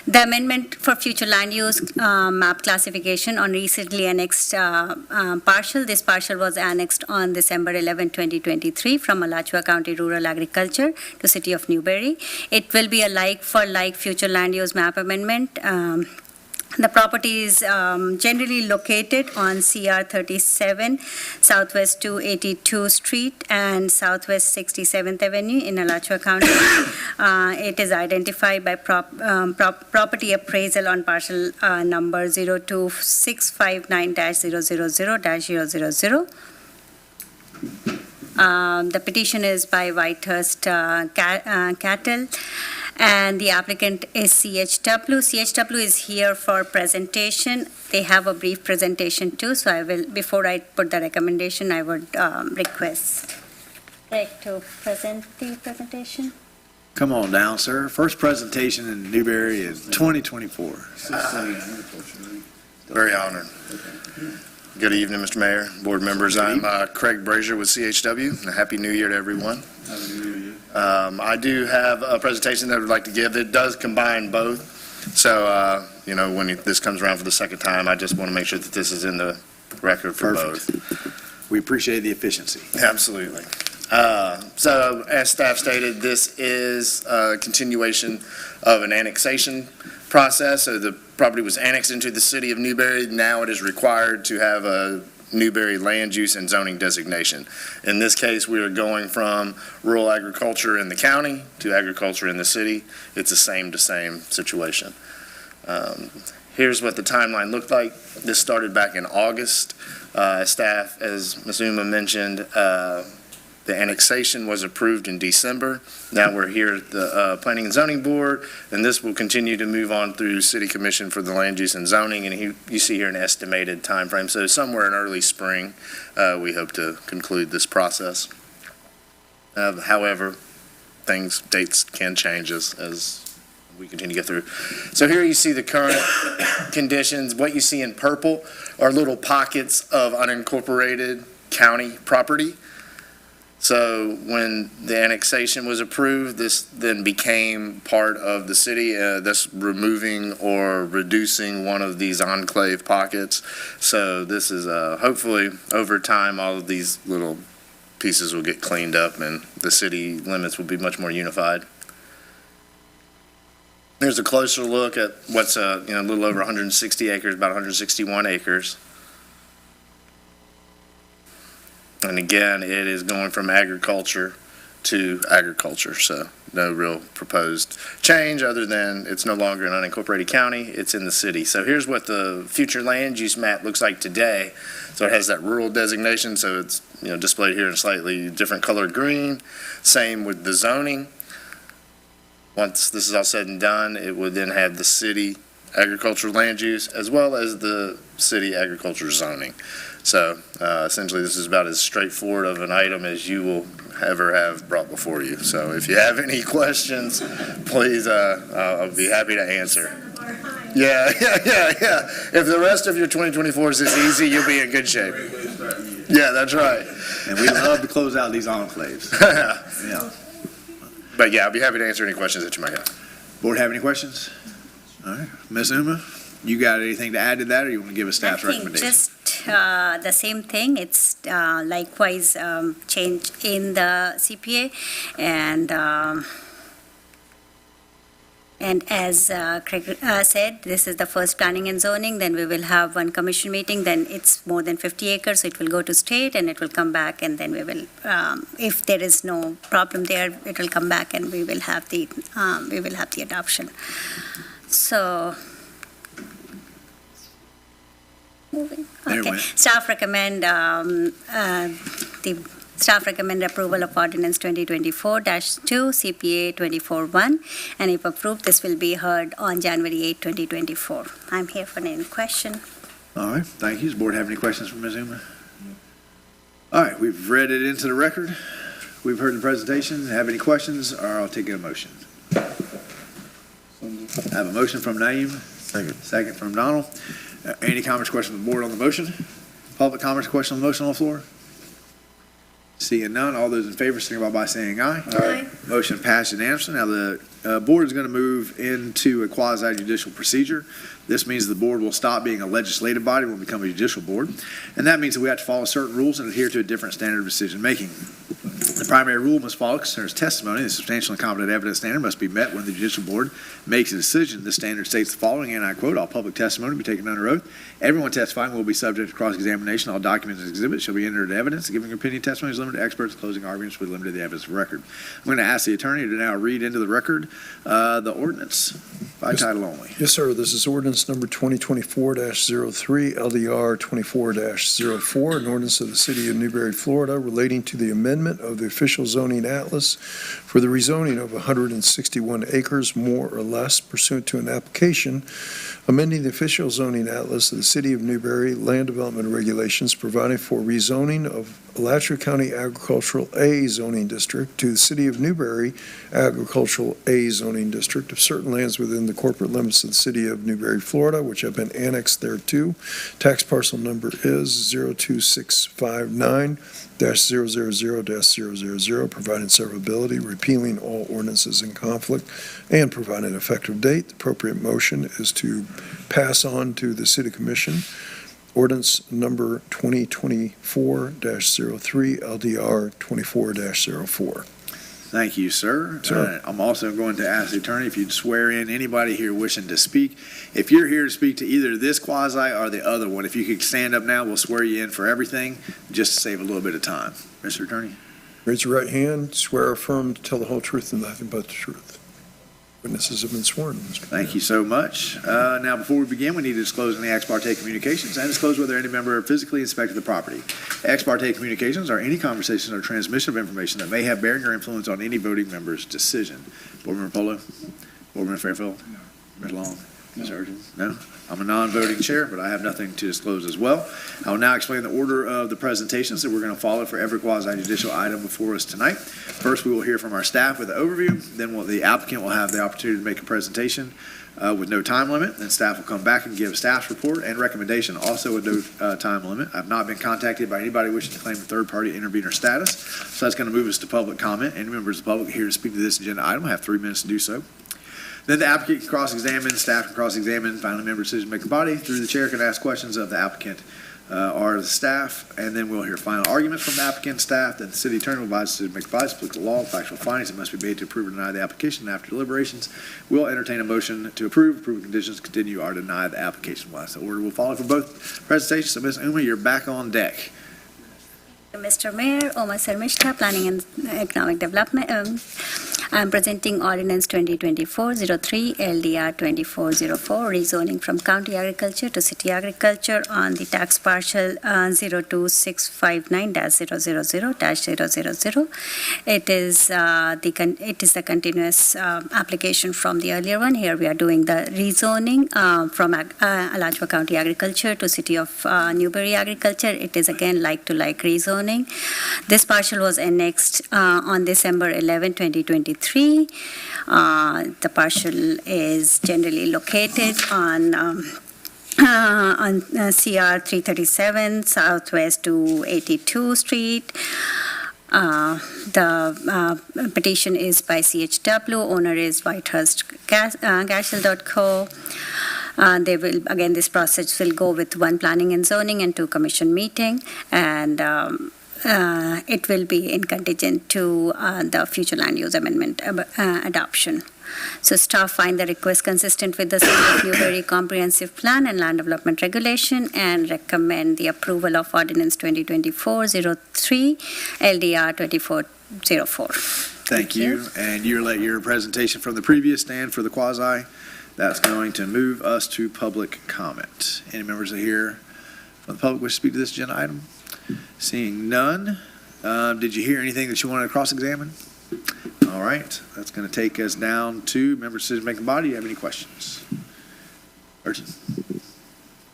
the amendment for future land use map classification on recently annexed parcel. This parcel was annexed on December 11, 2023 from Alachua County Rural Agriculture to City of Newberry. It will be a like-for-like future land use map amendment. The property is generally located on CR 37, Southwest 282 Street and Southwest 67th Avenue in Alachua County. It is identified by property appraisal on parcel number 02659-000-000. The petition is by Whitehurst Cattle. And the applicant is CHW. CHW is here for presentation. They have a brief presentation too, so I will, before I put the recommendation, I would request Greg to present the presentation. Come on down, sir. First presentation in Newberry is 2024. Very honored. Good evening, Mr. Mayor, board members. I'm Craig Brazier with CHW, and a Happy New Year to everyone. I do have a presentation that I would like to give. It does combine both. So, when this comes around for the second time, I just want to make sure that this is in the record for both. We appreciate the efficiency. Absolutely. So, as staff stated, this is a continuation of an annexation process. So the property was annexed into the city of Newberry. Now it is required to have a Newberry land use and zoning designation. In this case, we are going from rural agriculture in the county to agriculture in the city. It's a same to same situation. Here's what the timeline looked like. This started back in August. Staff, as Ms. Uma mentioned, the annexation was approved in December. Now we're here at the Planning and Zoning Board, and this will continue to move on through City Commission for the Land Use and Zoning, and you see here an estimated time frame. So somewhere in early spring, we hope to conclude this process. However, dates can change as we continue to get through. So here you see the current conditions. What you see in purple are little pockets of unincorporated county property. So when the annexation was approved, this then became part of the city, thus removing or reducing one of these enclave pockets. So this is hopefully over time, all of these little pieces will get cleaned up and the city limits will be much more unified. Here's a closer look at what's a little over 160 acres, about 161 acres. And again, it is going from agriculture to agriculture, so no real proposed change other than it's no longer an unincorporated county, it's in the city. So here's what the future land use map looks like today. So it has that rural designation, so it's displayed here in slightly different colored green. Same with the zoning. Once this is all said and done, it would then have the city agricultural land use as well as the city agriculture zoning. So essentially, this is about as straightforward of an item as you will ever have brought before you. So if you have any questions, please, I'll be happy to answer. Yeah. If the rest of your 2024 is this easy, you'll be in good shape. Yeah, that's right. And we love to close out these enclaves. Yeah. But yeah, I'll be happy to answer any questions that you might have. Board have any questions? All right. Ms. Uma, you got anything to add to that, or you want to give a staff's recommendation? Just the same thing. It's likewise change in the CPA, and as Craig said, this is the first planning and zoning. Then we will have one commission meeting. Then it's more than 50 acres, so it will go to state, and it will come back. And then we will, if there is no problem there, it will come back, and we will have the adoption. So. Moving. Okay. Staff recommend approval of ordinance 2024-2 CPA 24-1, and if approved, this will be heard on January 8, 2024. I'm here for any question. All right, thank you. Does the board have any questions for Ms. Uma? All right, we've read it into the record. We've heard the presentation. Have any questions, or I'll take a motion. I have a motion from Naeem. Second from Donald. Any comments, questions from the board on the motion? Public comments, question on the motion on the floor? Seeing none, all those in favor signify by saying aye. Aye. Motion passed unanimously. Now, the board is going to move into a quasi judicial procedure. This means the board will stop being a legislative body and will become a judicial board. And that means that we have to follow certain rules and adhere to a different standard of decision-making. The primary rule must follow concerns testimony. The substantial and competent evidence standard must be met when the judicial board makes a decision. The standard states the following, and I quote, "All public testimony will be taken under oath. Everyone testifying will be subject to cross-examination. All documents and exhibits shall be entered into evidence. Giving opinion testimony is limited to experts. Closing arguments will be limited to the evidence of record." I'm going to ask the attorney to now read into the record the ordinance by title only. Yes, sir. This is ordinance number 2024-03, LDR 24-04, an ordinance of the City of Newberry, Florida, relating to the amendment of the official zoning atlas for the rezoning of 161 acres, more or less, pursuant to an application amending the official zoning atlas of the City of Newberry land development regulations, providing for rezoning of Alachua County Agricultural A zoning district to the City of Newberry Agricultural A zoning district of certain lands within the corporate limits of the City of Newberry, Florida, which have been annexed thereto. Tax parcel number is 02659-000-000, providing severability, repealing all ordinances in conflict, and providing an effective date. The appropriate motion is to pass on to the City Commission ordinance number 2024-03, LDR 24-04. Thank you, sir. Sir. I'm also going to ask the attorney if you'd swear in anybody here wishing to speak. If you're here to speak to either this quasi or the other one, if you could stand up now, we'll swear you in for everything, just to save a little bit of time. Mr. Attorney? Raise your right hand, swear or affirm to tell the whole truth and nothing but the truth. Witnesses have been sworn. Thank you so much. Now, before we begin, we need to disclose any ex parte communications and disclose whether any member physically inspected the property. Ex parte communications are any conversation or transmission of information that may have bearing or influence on any voting member's decision. Board Member Polo? Board Member Fairfield? Ms. Long? Ms. Urgen? No? I'm a non-voting chair, but I have nothing to disclose as well. I will now explain the order of the presentations that we're going to follow for every quasi-judicial item before us tonight. First, we will hear from our staff with an overview. Then the applicant will have the opportunity to make a presentation with no time limit. Then staff will come back and give staff's report and recommendation, also with no time limit. I've not been contacted by anybody wishing to claim a third-party intervener status, so that's going to move us to public comment. Any members of the public here to speak to this agenda item will have 3 minutes to do so. Then the applicant can cross-examine, staff can cross-examine, finally member decision-making body through the chair can ask questions of the applicant or the staff, and then we'll hear final arguments from the applicant and staff. Then the city attorney will advise decision-making advice, applicable law, factual findings that must be made to approve or deny the application. After deliberations, we'll entertain a motion to approve conditions, continue, or deny the application. Well, the order will follow for both presentations. So, Ms. Uma, you're back on deck. Mr. Mayor, Omar Sarmishta, Planning and Economic Development. I'm presenting ordinance 2024-03, LDR 2404, rezoning from county agriculture to city agriculture on the tax parcel 02659-000-000. It is the continuous application from the earlier one. Here we are doing the rezoning from Alachua County agriculture to city of Newberry agriculture. It is again like-to-like rezoning. This parcel was annexed on December 11, 2023. The parcel is generally located on CR 337 Southwest to 82 Street. The petition is by CHW. Owner is Whitehurst Gasel.co. This process will go with 1 planning and zoning and 2 commission meeting, and it will be in contingent to the future land use amendment adoption. So staff find the request consistent with the City of Newberry Comprehensive Plan and Land Development Regulation and recommend the approval of Ordinance 2024-03, LDR 2404. Thank you. And you let your presentation from the previous stand for the quasi. That's going to move us to public comment. Any members here from the public wish to speak to this agenda item? Seeing none. Did you hear anything that you wanted to cross-examine? All right. That's going to take us down to member decision-making body. Do you have any questions? Urgent?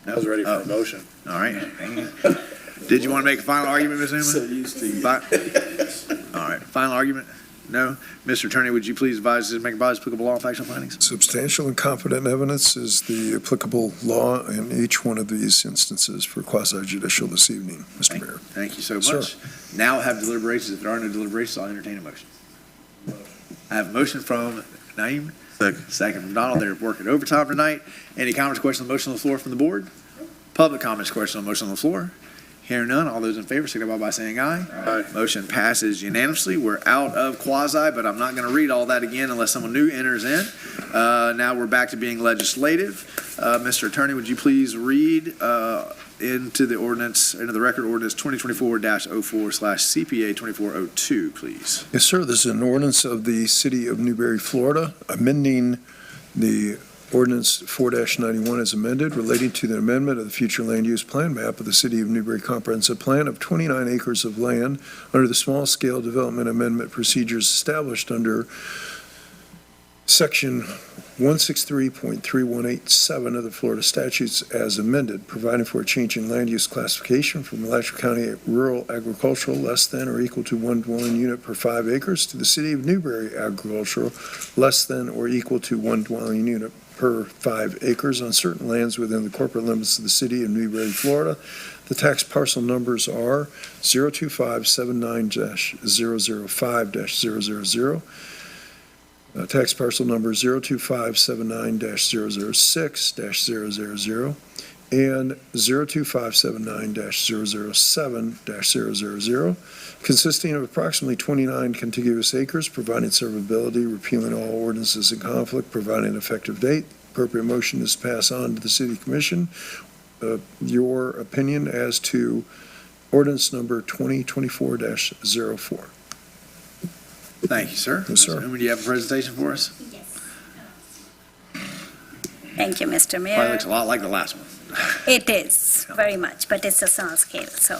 I was ready for a motion. All right. Did you want to make a final argument, Ms. Newman? So used to you. All right. Final argument? No. Mr. Attorney, would you please advise to make advise applicable law and factual findings? Substantial and competent evidence is the applicable law in each one of these instances for quasi-judicial this evening, Mr. Mayor. Thank you so Sir. much. Now have deliberations. If there are no deliberations, I'll entertain a motion. I have a motion from Naeem. Second from Donald. They're working overtime tonight. Any comments, questions on the motion on the floor from the board? Public comments, questions on the motion on the floor? Hearing none, all those in favor signify by saying aye. Aye. Motion passes unanimously. We're out of quasi, but I'm not going to read all that again unless someone new enters in. Now we're back to being legislative. Mr. Attorney, would you please read into the record ordinance 2024-04/CPA 2402, please? Yes, sir. This is an ordinance of the City of Newberry, Florida, amending the Ordinance 4-91 as amended, relating to the amendment of the future land use plan map of the City of Newberry Comprehensive Plan of 29 acres of land under the small-scale development amendment procedures established under Section 163.3187 of the Florida statutes as amended, providing for a change in land use classification from Alachua County rural agricultural less than or equal to one dwelling unit per 5 acres to the City of Newberry agricultural less than or equal to one dwelling unit per 5 acres on certain lands within the corporate limits of the City of Newberry, Florida. The tax parcel numbers are 02579-005-000, tax parcel number 02579-006-000, and 02579-007-000, consisting of approximately 29 contiguous acres, providing servability, repealing all ordinances in conflict, providing an effective date. Appropriate motion is to pass on to the City Commission. Your opinion as to ordinance number 2024-04. Thank you, sir. Yes, sir. Ms. Newman, do you have a presentation for us? Yes. Thank you, Mr. Probably Mayor. looks a lot like the last one. It is, very much, but it's a small scale, so.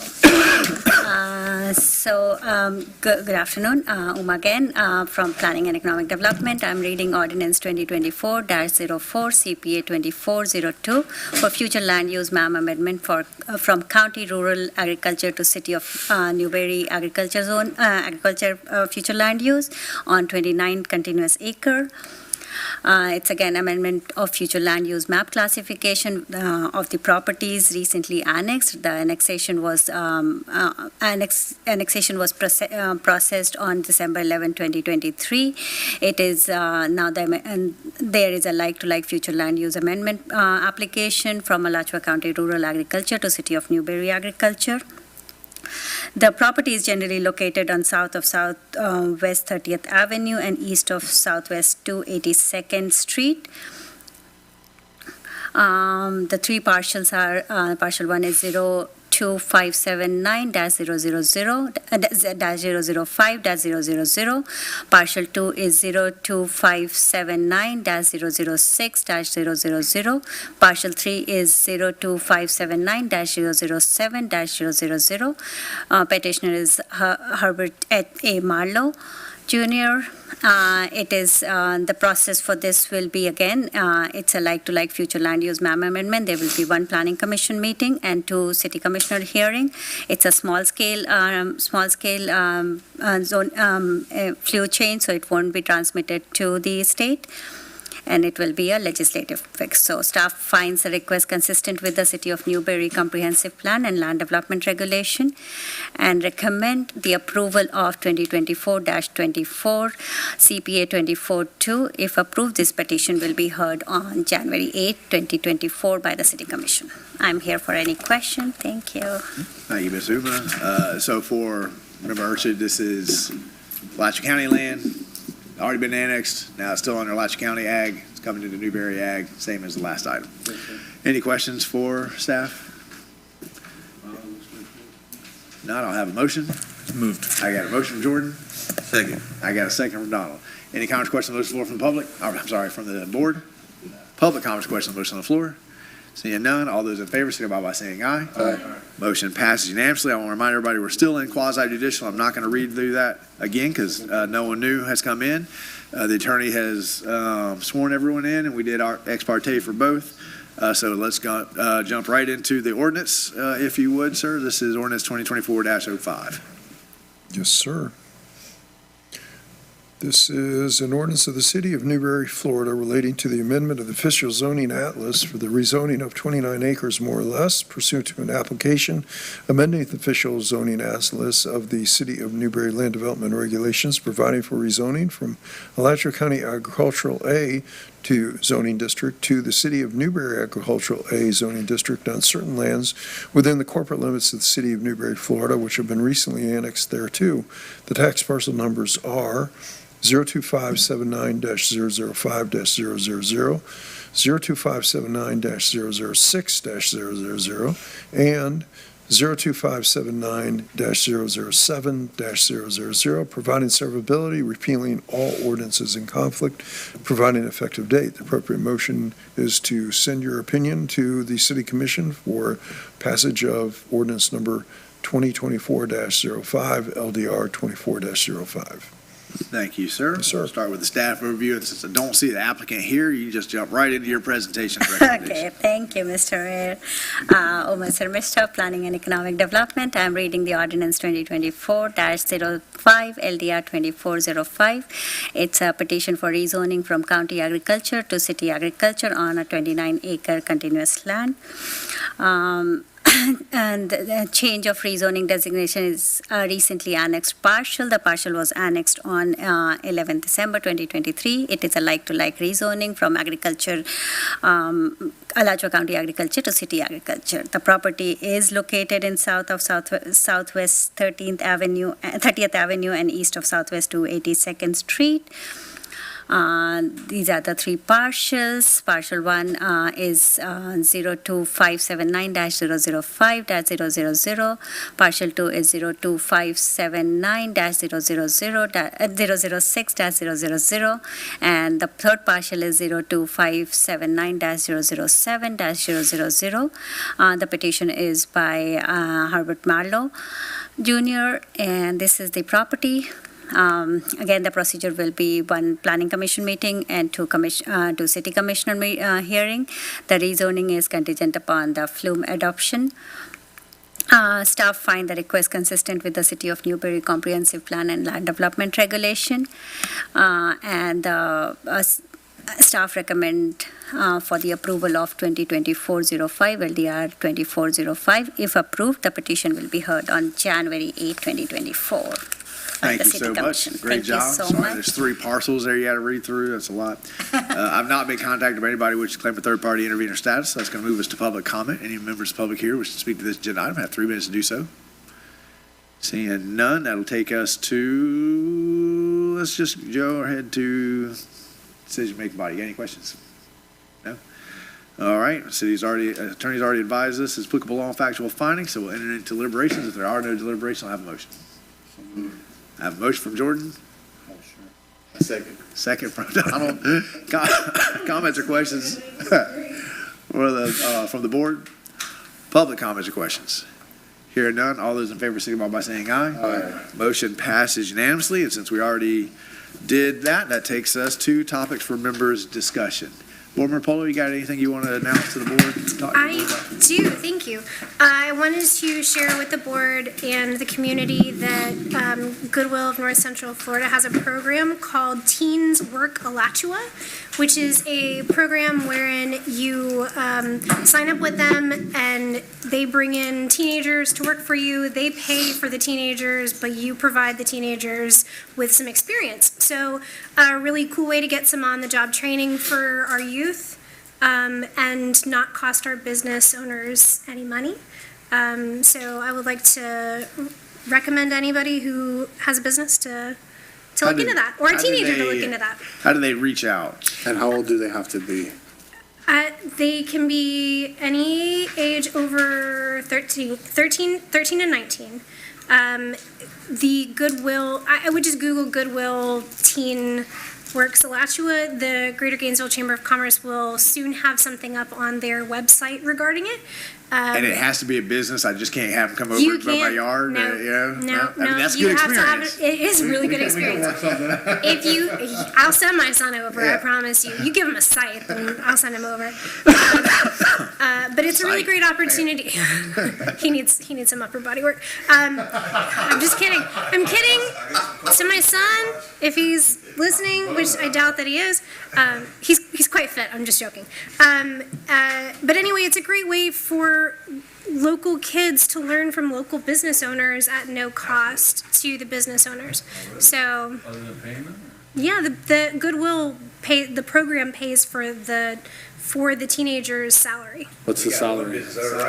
Good afternoon, again, from Planning and Economic Development. I'm reading Ordinance 2024-04, CPA 2402, for future land use map amendment from County Rural Agriculture to City of Newberry Agriculture Zone, future land use on 29 continuous acre. It's again amendment of future land use map classification of the properties recently annexed. The annexation was processed on December 11, 2023. It is now there is a like-to-like future land use amendment application from Alachua County Rural Agriculture to City of Newberry Agriculture. The property is generally located on south of Southwest 30th Avenue and east of Southwest 282nd Street. The three parcels are, partial 1 is 02579-000-005-000. Partial 2 is 02579-006-000. Partial 3 is 02579-007-000. Petitioner is Herbert A. Marlowe, Junior. It is, the process for this will be again, it's a like-to-like future land use map amendment. There will be one planning commission meeting and 2 city commissioner hearing. It's a small scale zone fluid change, so it won't be transmitted to the state. And it will be a legislative fix. So staff finds the request consistent with the City of Newberry Comprehensive Plan and Land Development Regulation and recommend the approval of 2024-24 CPA 24-2. If approved, this petition will be heard on January 8, 2024 by the City Commission. I'm here for any question. Thank you. Thank you, Ms. Uma. So for Member Urchin, this is Alachua County land. Already been annexed, now it's still under Alachua County Ag, it's coming into Newberry Ag, same as the last item. Any questions for staff? Not, I'll have a motion. Moved. I got a motion from Jordan, Second. I got a second from Donald. Any comments, questions on the floor from the public? I'm sorry, from the board? Public comments, questions on the motion on the floor? Seeing none, all those in favor, signify by saying aye. Aye. Motion passes unanimously. I want to remind everybody, we're still in quasi-judicial. I'm not going to read through that again because no one new has come in. The attorney has sworn everyone in, and we did our ex parte for both. So let's jump right into the ordinance, if you would, sir. This is ordinance 2024-05. Yes, sir. This is an ordinance of the City of Newberry, Florida, relating to the amendment of the official zoning atlas for the rezoning of 29 acres more or less pursuant to an application amending the official zoning atlas of the City of Newberry Land Development Regulations, providing for rezoning from Alachua County Agricultural A to zoning district to the City of Newberry Agricultural A zoning district on certain lands within the corporate limits of the City of Newberry, Florida, which have been recently annexed thereto. The tax parcel numbers are 02579-005-000, 02579-006-000, and 02579-007-000, providing severability, repealing all ordinances in conflict, providing an effective date. The appropriate motion is to send your opinion to the City Commission for passage of ordinance number 2024-05, LDR 24-05. Thank you, sir. Yes, sir. We'll start with the staff overview. And since I don't see the applicant here, you just jump right into your presentation. Okay, thank you, Mr. Mayor. Uma Sarmishta, Planning and Economic Development. I'm reading the ordinance 2024-05, LDR 2405. It's a petition for rezoning from county agriculture to city agriculture on a 29-acre continuous land. And the change of rezoning designation is recently annexed partial. The partial was annexed on 11 December 2023. It is a like-to-like rezoning from agriculture, Alachua County agriculture to city agriculture. The property is located in south of Southwest 30th Avenue and east of Southwest 282nd Street. These are the three parcels. Parcel 1 is 02579-005-000. Parcel 2 is 02579-006-000. And the third parcel is 02579-007-000. The petition is by Herbert Marlowe Jr. And this is the property. Again, the procedure will be one planning commission meeting and two city commissioner hearing. The rezoning is contingent upon the flume adoption. Staff find the request consistent with the City of Newberry Comprehensive Plan and Land Development Regulation. Staff recommend for the approval of 2024-05 LDR 2405. If approved, the petition will be heard on January 8, 2024. Thank you so much. Great job. Sorry, there's three parcels there you got to read through. That's a lot. I've not been contacted by anybody which claim a third-party intervener status. So that's going to move us to public comment. Any members of the public here wish to speak to this agenda item have 3 minutes to do so. Seeing none, that'll take us to, let's just go ahead to decision-making body. You got any questions? No? All right. Attorney's already advised us it's applicable law and factual findings, so we'll enter into deliberations. If there are no deliberations, I'll have a motion. I have a motion from Jordan. A second. Second from Donald. Comments or questions from the board? Public comments or questions? Hearing none, all those in favor signify by saying aye. Aye. Motion passes unanimously, and since we already did that, that takes us to topics for members' discussion. Board Member Polo, you got anything you want to announce to the board? I do, thank you. I wanted to share with the board and the community that Goodwill of North Central Florida has a program called Teens Work Alachua, which is a program wherein you sign up with them and they bring in teenagers to work for you. They pay for the teenagers, but you provide the teenagers with some experience. So a really cool way to get some on-the-job training for our youth. And not cost our business owners any money. So I would like to recommend anybody who has a business to look into that, or a teenager to look into that. How do they reach out? And how old do they have to be? They can be any age over 13 and 19. The Goodwill, I would just Google Goodwill Teen Works Alachua. The Greater Gainesville Chamber of Commerce will soon have something up on their website regarding it. And it has to be a business. I just can't have them come over and build my yard. No, I mean, that's a you good have experience. to have it. It is a really good experience. I'll send my son over. I promise you. You give him a scythe, and I'll send him over. But it's a really great opportunity. He needs some upper body work. I'm just kidding. I'm kidding. So my son, if he's listening, which I doubt that he is, he's quite fit. I'm just joking. But anyway, it's a great way for local kids to learn from local business owners at no cost to the business owners. So, yeah, the Goodwill the program pays for the teenager's salary. What's the salary?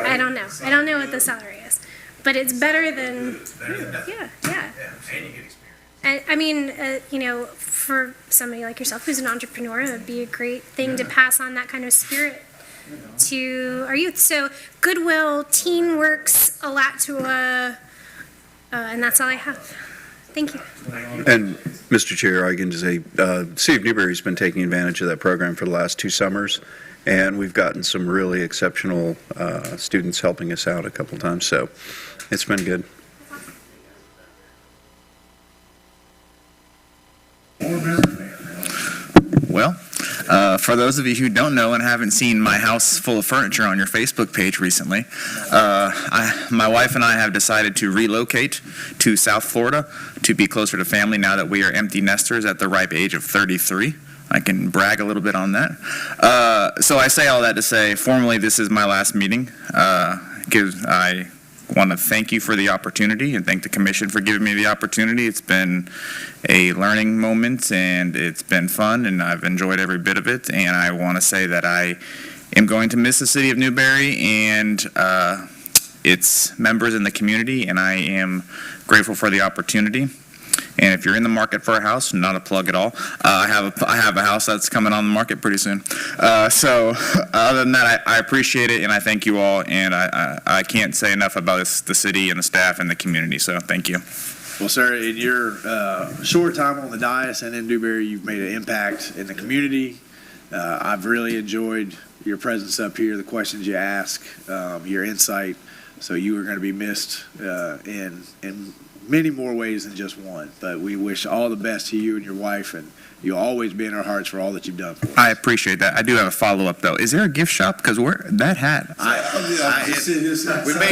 I don't know. I don't know what the salary is, but it's better than yeah. I mean, for somebody like yourself who's an entrepreneur, it would be a great thing to pass on that kind of spirit to our youth. So Goodwill, Teen Works, Alachua, and that's all I have. Thank you. And, Mr. Chair, I can just say, City of Newberry's been taking advantage of that program for the last 2 summers, and we've gotten some really exceptional students helping us out a couple times, so it's been good. Well, for those of you who don't know and haven't seen my house full of furniture on your Facebook page recently, my wife and I have decided to relocate to South Florida to be closer to family now that we are empty nesters at the ripe age of 33. I can brag a little bit on that. So I say all that to say, formally, this is my last meeting. I want to thank you for the opportunity and thank the commission for giving me the opportunity. It's been a learning moment and it's been fun and I've enjoyed every bit of it. And I want to say that I am going to miss the city of Newberry and its members in the community, and I am grateful for the opportunity. And if you're in the market for a house, not a plug at all, I have a house that's coming on the market pretty soon. So other than that, I appreciate it, and I thank you all, and I can't say enough about the city and the staff and the community, so thank you. Well, sir, in your short time on the dais and in Newberry, you've made an impact in the community. I've really enjoyed your presence up here, the questions you ask, your insight. So you are going to be missed in many more ways than just one. But we wish all the best to you and your wife, and you'll always be in our hearts for all that you've done for us. I appreciate that. I do have a follow-up, though. Is there a gift shop? Because that hat.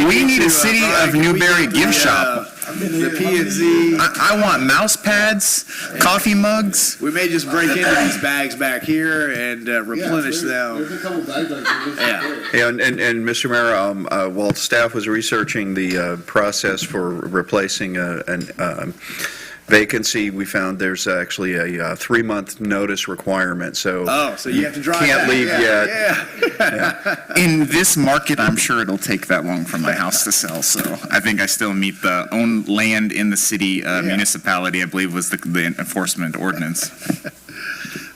We need a City of Newberry gift shop. The P&Z. I want mouse pads, coffee mugs. We may just break into these bags back here and replenish them. There's a couple bags like this. Yeah. Yeah, and Mr. Mayor, while staff was researching the process for replacing a vacancy, we found there's actually a 3-month notice requirement, so. So you have to drive can't back. leave yet. Yeah. In this market, I'm sure it'll take that long for my house to sell, so I think I still meet the own land in the city municipality, I believe was the enforcement ordinance.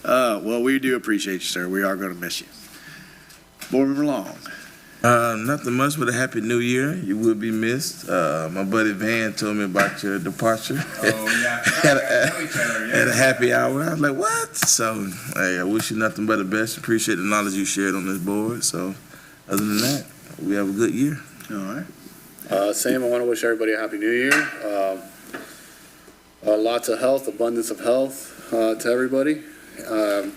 Well, we do appreciate you, sir. We are going to miss you. Board Member Long. Nothing much but a happy new year. You will be missed. My buddy Van told me about your departure. At a happy hour. I was like, what? So, hey, I wish you nothing but the best. Appreciate the knowledge you shared on this board. So, other than that, we have a good year. All right. Same, I want to wish everybody a happy new year. Lots of health, abundance of health to everybody. I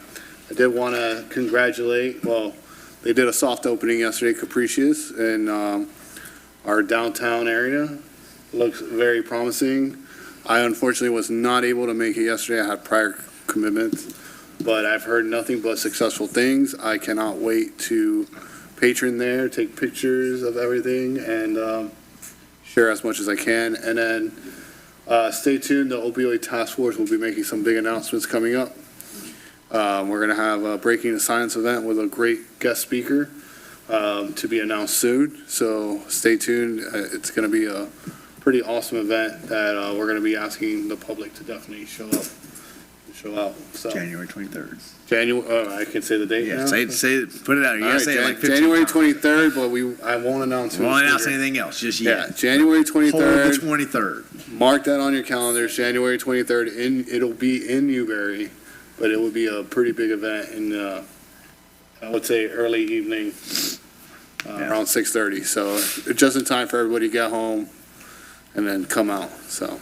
did want to congratulate, they did a soft opening yesterday, Capricious, in our downtown area. Looks very promising. I unfortunately was not able to make it yesterday. I had prior commitments, but I've heard nothing but successful things. I cannot wait to patron there, take pictures of everything, and share as much as I can. And then stay tuned. The Opioid Task Force will be making some big announcements coming up. We're going to have a Breaking the Science event with a great guest speaker to be announced soon. So stay tuned. It's going to be a pretty awesome event that we're going to be asking the public to definitely show out. So January 23rd. I can say the date now? Put it out. You got to say it like 15 January times. 23rd, but I won't announce We won't announce anything else just yet. Yeah, January 23rd. Hold the 23rd. Mark that on your calendars, January 23rd. It'll be in Newberry. But it would be a pretty big event in, I would say, early evening, around 6:30. So just in time for everybody to get home and then come out, so.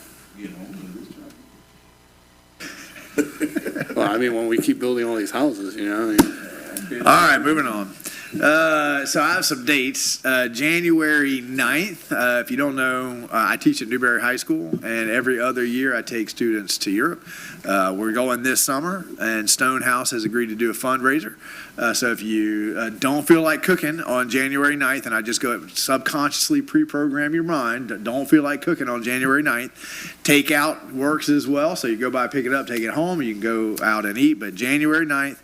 Well, I mean, when we keep building all these houses, All right, moving on. So I have some dates. January 9th, if you don't know, I teach at Newberry High School, and every other year I take students to Europe. We're going this summer, and Stonehouse has agreed to do a fundraiser. So if you don't feel like cooking on January 9th, and I just go subconsciously pre-program your mind, don't feel like cooking on January 9th, takeout works as well. So you go by, pick it up, take it home, you can go out and eat. But January 9th,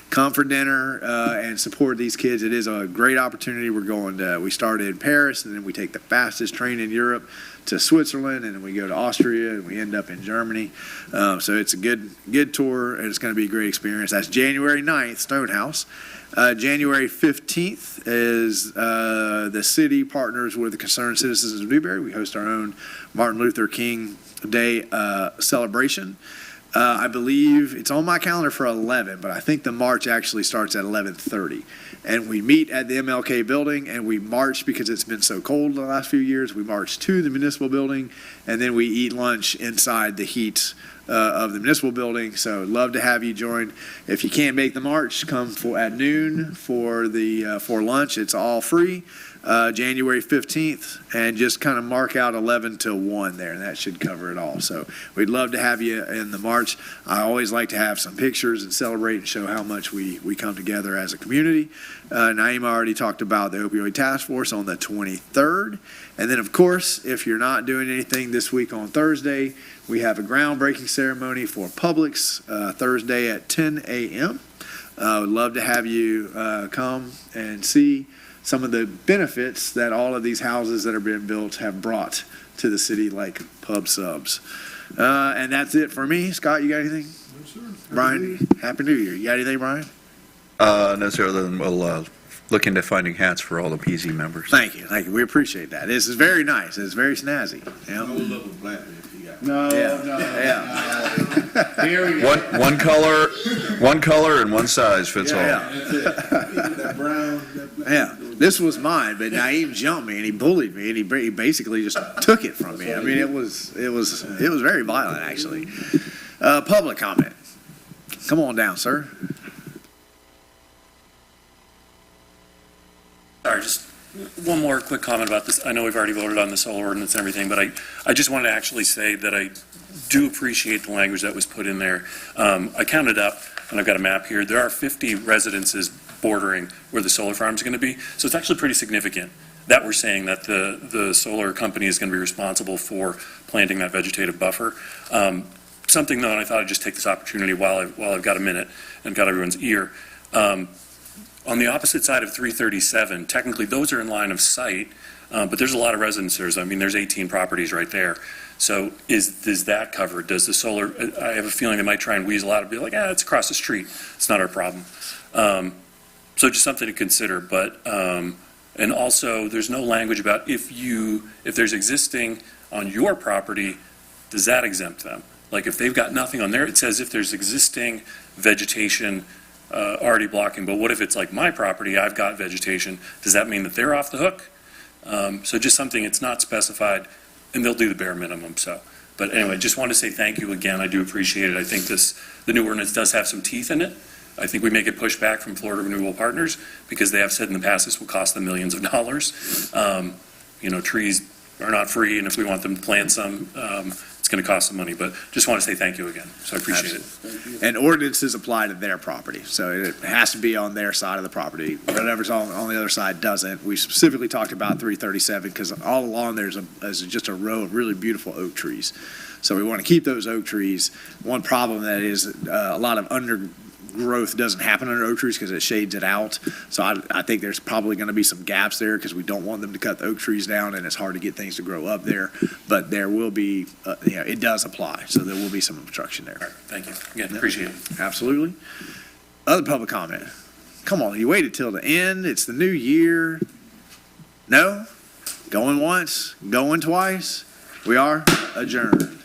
come for dinner and support these kids. It is a great opportunity. We started in Paris, and then we take the fastest train in Europe to Switzerland, and then we go to Austria, and we end up in Germany. So it's a good tour, and it's going to be a great experience. That's January 9th, Stonehouse. January 15th is the city partners with the Concerned Citizens of Newberry. We host our own Martin Luther King Day celebration. I believe it's on my calendar for 11, but I think the march actually starts at 11:30. And we meet at the MLK building, and we march because it's been so cold the last few years. We march to the municipal building, and then we eat lunch inside the heat of the municipal building. So love to have you join. If you can't make the march, come at noon for lunch. It's all free. January 15th, and just kind of mark out 11 till 1 there, and that should cover it all. So we'd love to have you in the march. I always like to have some pictures and celebrate and show how much we come together as a community. Naima already talked about the opioid task force on the 23rd. And then, of course, if you're not doing anything this week on Thursday, we have a groundbreaking ceremony for Publix Thursday at 10 a.m. Would love to have you come and see some of the benefits that all of these houses that are being built have brought to the city, like pub subs. And that's it for me. Scott, you got anything? No, sir. Brian, Happy New Year. You got anything, Brian? No, sir, other than we'll look into finding hats for all the PZ members. Thank you. We appreciate that. This is very nice. It's very snazzy. Yeah. No, Yeah. Here we go. One color and one size fits all. That brown. Yeah, this was mine, but Naeem jumped me and he bullied me and he basically just took it from me. I mean, it was very violent, actually. Public comment. Come on down, sir. Sorry, just one more quick comment about this. I know we've already voted on the solar ordinance and everything, but I just wanted to actually say that I do appreciate the language that was put in there. I counted up, and I've got a map here. There are 50 residences bordering where the solar farm is going to be. So it's actually pretty significant that we're saying that the solar company is going to be responsible for planting that vegetative buffer. Something, though, and I thought I'd just take this opportunity while I've got a minute and got everyone's ear. On the opposite side of 337, technically those are in line of sight, but there's a lot of residences. I mean, there's 18 properties right there. So is that covered? Does the solar, I have a feeling they might try and weasel out and be like, it's across the street. It's not our problem. So just something to consider. But and also, there's no language about if there's existing on your property, does that exempt them? Like if they've got nothing on there, it says if there's existing vegetation already blocking, but what if it's like my property, I've got vegetation, does that mean that they're off the hook? So just something, it's not specified, and they'll do the bare minimum, so. But anyway, just wanted to say thank you again, I do appreciate it. I think the new ordinance does have some teeth in it. I think we may get pushback from Florida Renewable Partners, because they have said in the past this will cost them millions of dollars. Trees are not free, and if we want them to plant some, it's going to cost some money, but just want to say thank you again, so I appreciate it. And ordinances apply to their property, so it has to be on their side of the property. Whatever's on the other side doesn't. We specifically talked about 337 because all along there's just a row of really beautiful oak trees. So we want to keep those oak trees. One problem that is a lot of undergrowth doesn't happen under oak trees because it shades it out. So I think there's probably going to be some gaps there because we don't want them to cut the oak trees down, and it's hard to get things to grow up there. But there will be, it does apply, so there will be some obstruction there. All right, thank you. Again, appreciate it. Absolutely. Other public comment. Come on, you waited till the end. It's the new year. No? Going once, going twice. We are adjourned.